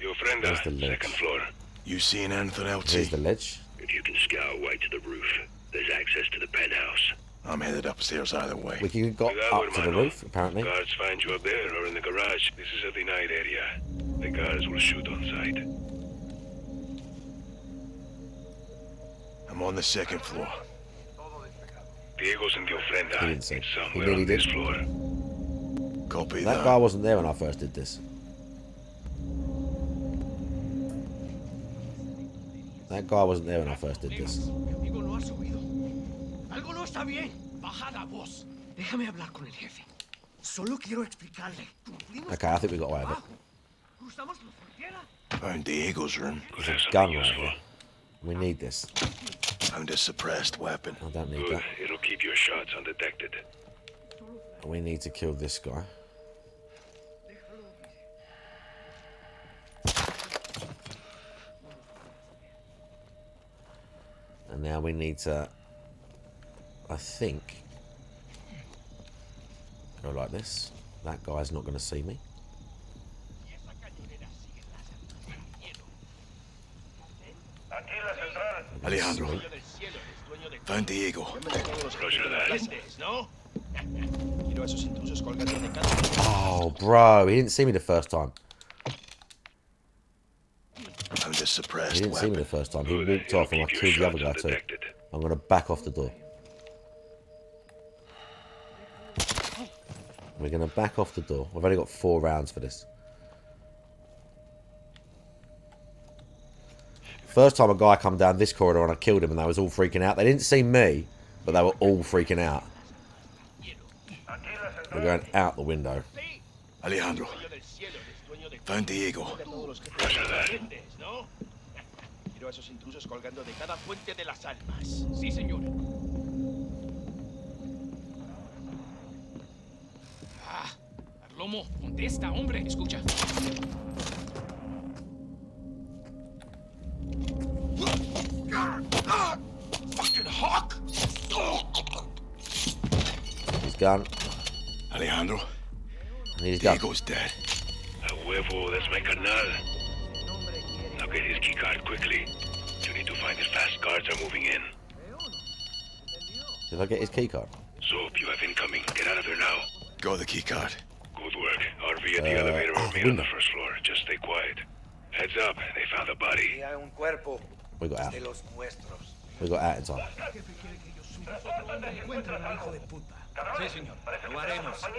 Your friend, There's the ledge. second floor. You seen anything else? Here's the ledge. If you can scout way to the roof, there's access to the penthouse. I'm headed upstairs either way. We can go Cuidado, up to the hermano. roof, apparently. Guards find you up there or in the garage. This is a denied area. The guards will shoot on sight. I'm on the second floor. Diego's in the ofrenda. He didn't see. It's He somewhere nearly on this did. floor. Copy That that. guy wasn't there when I first did this. That guy wasn't there when I first did this. Mi amigo no has oído. Algo no está bien. Baja la voz. Déjame hablar con el jefe. Solo quiero explicarle. Cumplimos Okay, I think we got away with it. cruzamos la frontera. Found Diego's room. Could There's have a gun something right useful. here. We need this. Found a suppressed weapon. I don't need Good. that. It'll keep your shots undetected. We need to kill this guy. And now we need to, I think, go like this. That guy's not going to see me. Alejandro. Found Diego. Roger that. Oh, bro, he didn't see me the first time. Found a suppressed He didn't see me weapon. the first time. He Good. walked It'll off and I keep your killed the other shots guy too. undetected. I'm going to back off the door. We're going to back off the door. We've only got 4 rounds for this. First time a guy come down this corridor and I killed him and they was all freaking out. They didn't see me, but they were all freaking out. We're going out the window. Alejandro. Found Diego. Roger that. Quiero a esos intrusos colgando de cada fuente de las almas. Sí, señor. Ah, Lomo, contesta, hombre. Escucha. Fucking hawk! gun. Alejandro, And he's gun. Diego's dead. A huevo, that's my carnal. Now get his key card quickly. You need to find it fast. Guards are moving in. Did I get his key card? Soap, you have incoming. Get out of there now. Got the key card. Good work. RV at the elevator or me on the first floor. Just stay quiet. Heads up, they found a body. We got out. We got out in time.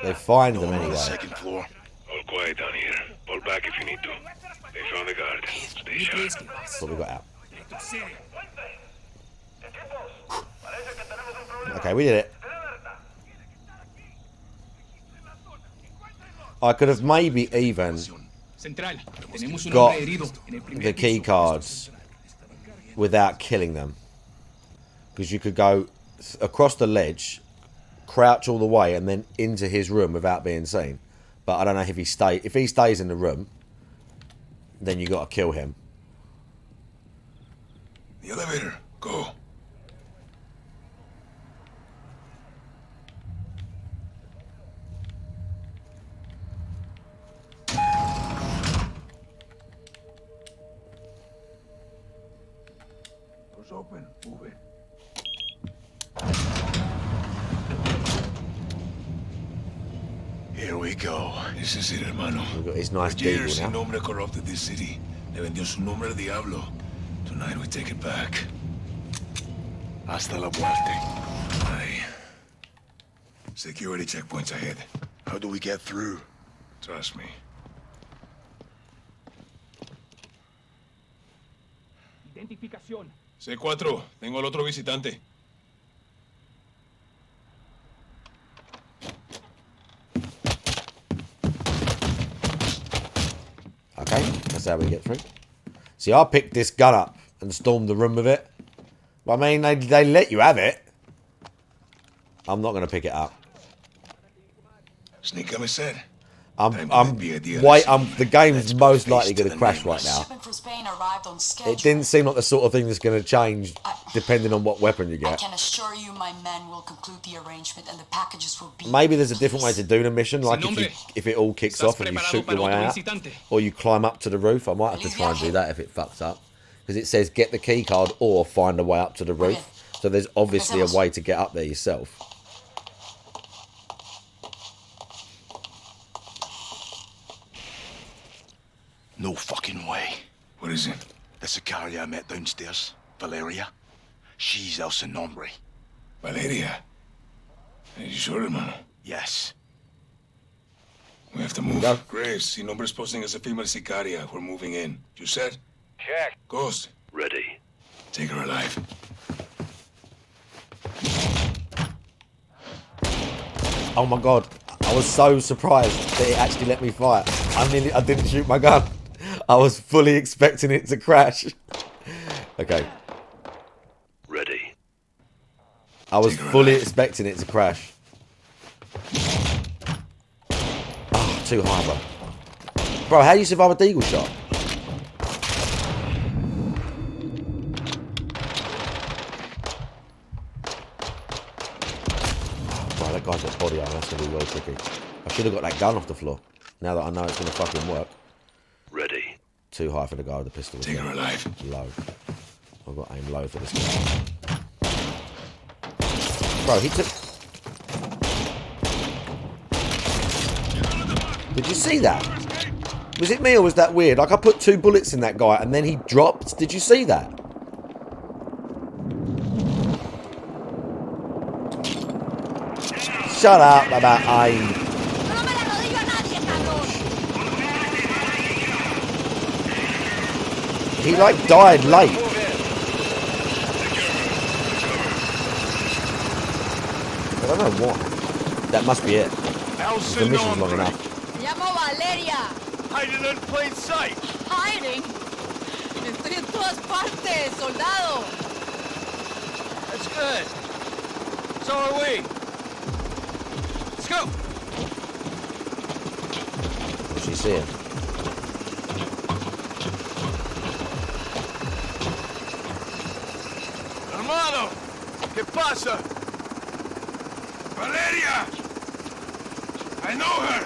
They find them anyway. Second floor. All quiet down here. Pull back if you need to. They found the guard. Stay sharp. But we got out. Okay, we did it. I could have maybe even got the key cards without killing them. Because you could go across the ledge, crouch all the way, and then into his room without being seen. But I don't know if he stays in the room, then you got to kill him. The elevator. Go. Door's open. Move it. Here we go. This is it, hermano. We've got his nice For years, deagle el now. nombre corrupted this city. Le vendió su nombre al diablo. Tonight we take it back. Hasta la muerte. Aye. Security checkpoints ahead. How do we get through? Trust me. Identificación. C4, tengo al otro visitante. Okay, that's how we get through. See, I picked this gun up and stormed the room with it. But I mean, they let you have it. I'm not going to pick it up. Sneak, as I said. The game's most likely going to crash right now. It didn't seem like the sort of thing that's going to change depending on what weapon you I get. can assure you my men will conclude the arrangement and the packages will be... Maybe there's a different way to do the mission, like if it all kicks off and you shoot your way out, or you climb up to the roof. I might have to try and do that if it fucks up. Because it says get the key card or find a way up to the roof. So there's obviously a way to get up there yourself. No fucking way. What is it? The Sicaria I met downstairs. Valeria. She's El Nombre. Valeria? Are you sure, hermano? Yes. We have to move. Graves, si Nombre's posting as a female Sicaria. We're moving in. You said? Check. Ghost. Ready. Take her alive. Oh my god, I was so surprised that it actually let me fire. I didn't shoot my gun. I was fully expecting it to crash. Okay. Ready. I was fully expecting it to crash. Oh, too high, bro. Bro, how do you survive a deagle shot? Bro, that guy's got body armor. That's going to be real tricky. I should have got that gun off the floor. Now that I know it's going to fucking work. Ready. Too high for the guy with the pistol. Take her alive. Low. I've got aim low for this guy. Bro, he took... Did you see that? Was it me or was that weird? Like I put 2 bullets in that guy and then he dropped. Did you see that? Shut up about aim. He like died late. I don't know what. That must be it. The mission's long enough. Llamo Valeria. Hiding in plain sight. Hiding. Estoy en todas partes, soldado. That's good. So are we. Let's go. What's she saying? Hermano, ¿qué pasa? Valeria! I know her!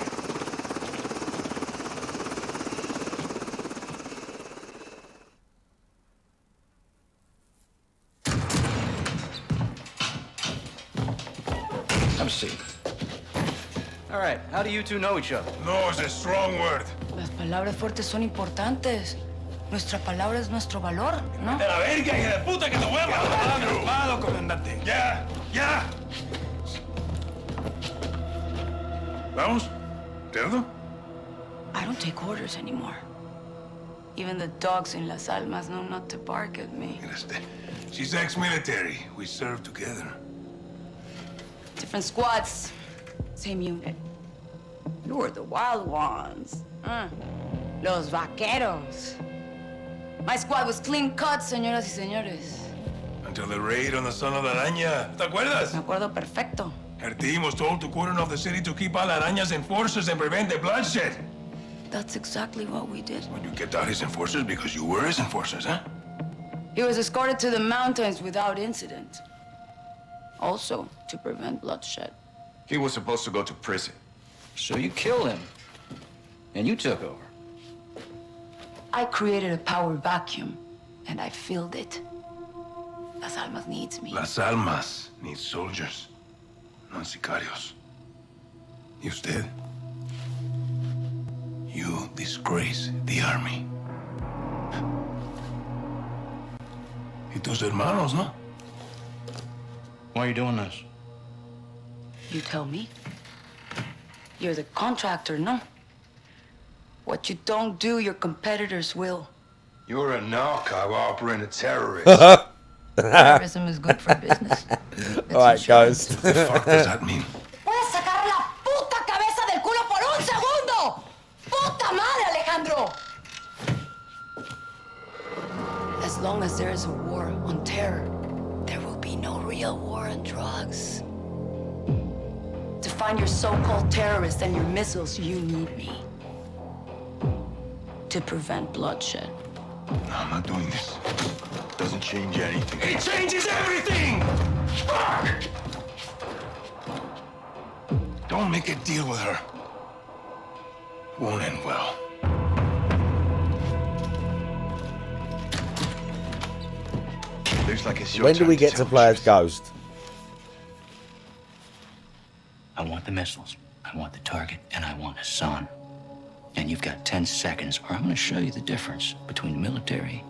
Have a seat. All right, how do you two know each other? No is a strong word. Las palabras fuertes son importantes. Nuestra palabra es nuestro valor, ¿no? ¡De la verga, hija de puta, que te voy a matar! ¡Calmado, comandante! ¡Ya! ¡Ya! ¿Vamos? ¿Cerdo? I don't take orders anymore. Even the dogs in Las Almas know not to bark at me. She's ex-military. We served together. Different squads, same unit. You were the wild ones. Los vaqueros. My squad was clean cut, señoras y señores. Until the raid on the son of la araña. ¿Te acuerdas? Me acuerdo perfecto. Her team was told to cordon off the city to keep all araña's enforcers and prevent the bloodshed. That's exactly what we did. Well, you kept out his enforcers because you were his enforcers, huh? He was escorted to the mountains without incident. Also, to prevent bloodshed. He was supposed to go to prison. So you killed him. And you took over. I created a power vacuum, and I filled it. Las Almas needs me. Las Almas needs soldiers, not sicarios. Y usted? You disgrace the army. Y tus hermanos, no? Why are you doing this? You tell me. You're the contractor, no? What you don't do, your competitors will. You're a narco operating a terrorist. Terrorism is good for business. Alright, Ghost. What the fuck does that mean? ¡Puedes sacar la puta cabeza del culo por un segundo! ¡Puta madre, Alejandro! As long as there is a war on terror, there will be no real war on drugs. To find your so-called terrorists and your missiles, you need me. To prevent bloodshed. No, I'm not doing this. Doesn't change anything. It changes everything! Fuck! Don't make a deal with her. Won't end well. Looks like it's your When do turn we get to tell play the as truth. Ghost? I want the missiles, I want the target, and I want Hassan. And you've got 10 seconds, or I'm gonna show you the difference between the military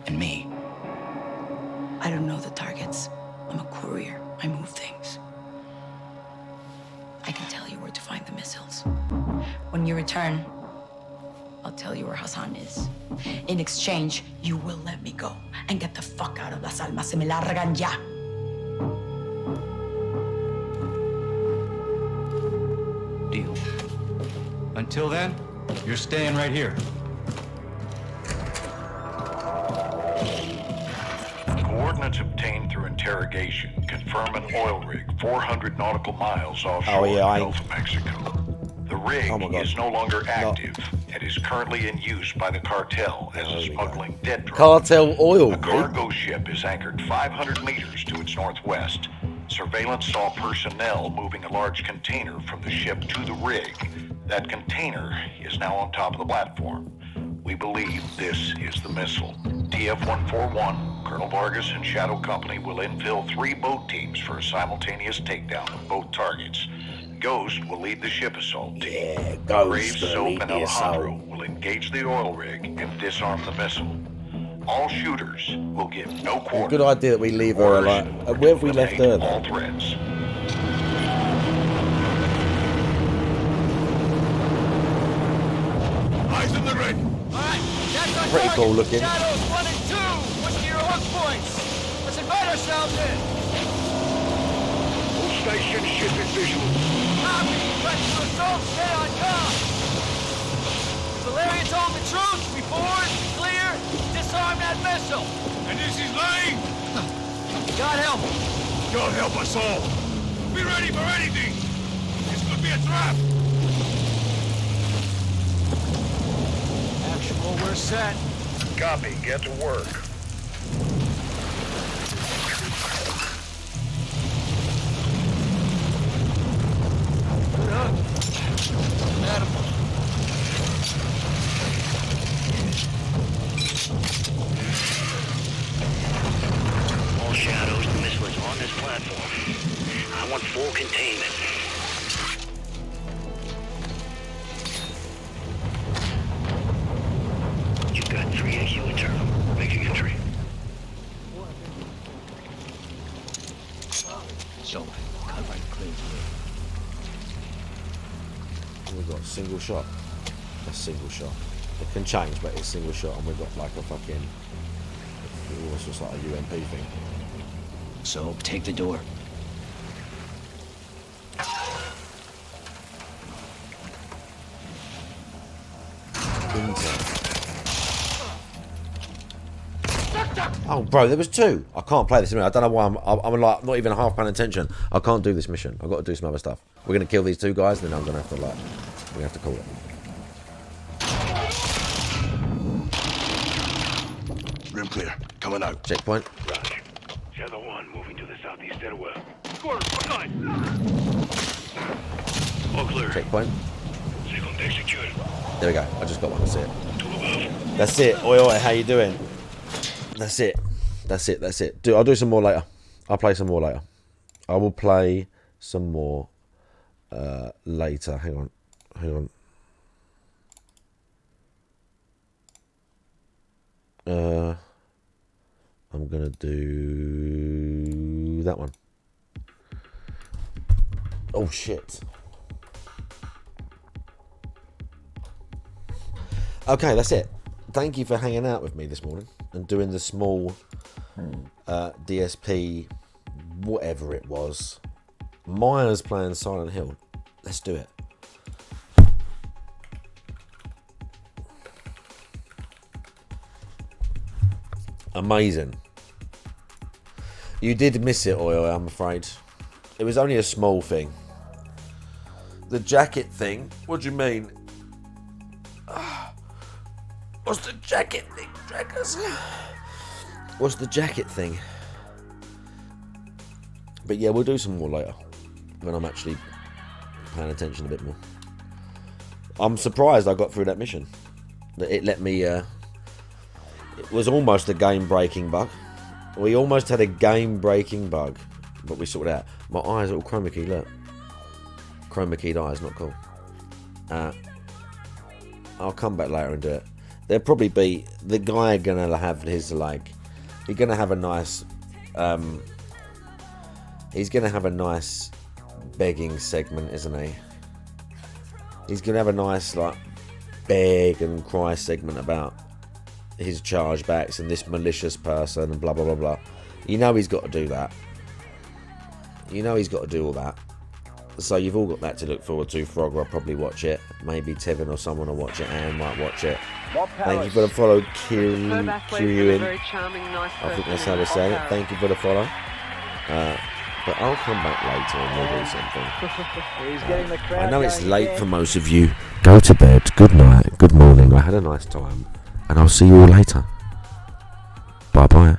and me. I don't know the targets. I'm a courier. I move things. I can tell you where to find the missiles. When you return, I'll tell you where Hassan is. In exchange, you will let me go and get the fuck out of Las Almas. Se me largan ya. Deal. Until then, you're staying right here. Coordinates obtained through interrogation confirm an oil rig 400 nautical miles offshore the Gulf of Mexico. The rig is no longer active and is currently in use by the cartel as a smuggling dead drug. Cartel oil A rig? cargo ship is anchored 500 meters to its northwest. Surveillance saw personnel moving a large container from the ship to the rig. That container is now on top of the platform. We believe this is the missile. TF-141, Colonel Vargas and Shadow Company will infill 3 boat teams for a simultaneous takedown of both targets. Ghost will lead the ship assault team. Yeah, Ghost Graves, will Soap, lead and the Alejandro assault. will engage the oil rig and disarm the missile. All shooters will give no quarter. Good idea that we leave her alone. Where have we left her then? All threats. Eyes on the rig. Alright, that's our Pretty target. cool looking. Shadows 1 and 2. What's your hook points? Let's invite ourselves in. All station ship is visual. Copy. Ready to assault. Stay on top. Valeria told the truth. We board, clear, disarm that missile. And this is lying. God help him. God help us all. Be ready for anything. This could be a trap. Actual, we're set. Copy. Get to work. Good hook. on this platform. I want full containment. You've got 3 AQ internal. Making entry. So, cut right clean through. We've got a single shot. A single shot. It can change, but it's single shot, and we've got like a fucking. It was just like a UMP thing. So, take the door. Oh, bro, there was 2. I can't play this. I don't know why I'm like not even half paying attention. I can't do this mission. I've got to do some other stuff. We're gonna kill these 2 guys, and then I'm gonna have to like. We have to call it. Room clear. Coming out. Checkpoint. Roger. Shadow 1 moving to the southeast stairwell. All clear. Checkpoint. Second executed. There we go. I just got one. That's it. That's it. Oi, oi, how you doing? That's it. That's it. That's it. I'll do some more later. I'll play some more later. I will play some more later. Hang on. Hang on. I'm gonna do that one. Oh shit. Okay, that's it. Thank you for hanging out with me this morning and doing the small DSP, whatever it was. Myers playing Silent Hill. Let's do it. Amazing. You did miss it, Oil, I'm afraid. It was only a small thing. The jacket thing? What do you mean? What's the jacket thing, Draggers? What's the jacket thing? But yeah, we'll do some more later. When I'm actually paying attention a bit more. I'm surprised I got through that mission. That it let me... It was almost a game-breaking bug. We almost had a game-breaking bug. But we sorted it out. My eyes are all chroma key, look. Chroma keyed eyes, not cool. I'll come back later and do it. There'll probably be... The guy gonna have his, like... He's gonna have a nice... he's gonna have a nice begging segment, isn't he? He's gonna have a nice, like, beg and cry segment about his chargebacks and this malicious person and blah blah blah blah. You know he's got to do that. You know he's got to do all that. So you've all got that to look forward to. Frog will probably watch it. Maybe Tevin or someone will watch it. Anne might watch it. Thank you for the follow, Kieran. I think that's how they say it. Thank you for the follow. But I'll come back later and we'll do something. I know it's late for most of you. Go to bed. Good night. Good morning. I had a nice time. And I'll see you all later. Bye bye.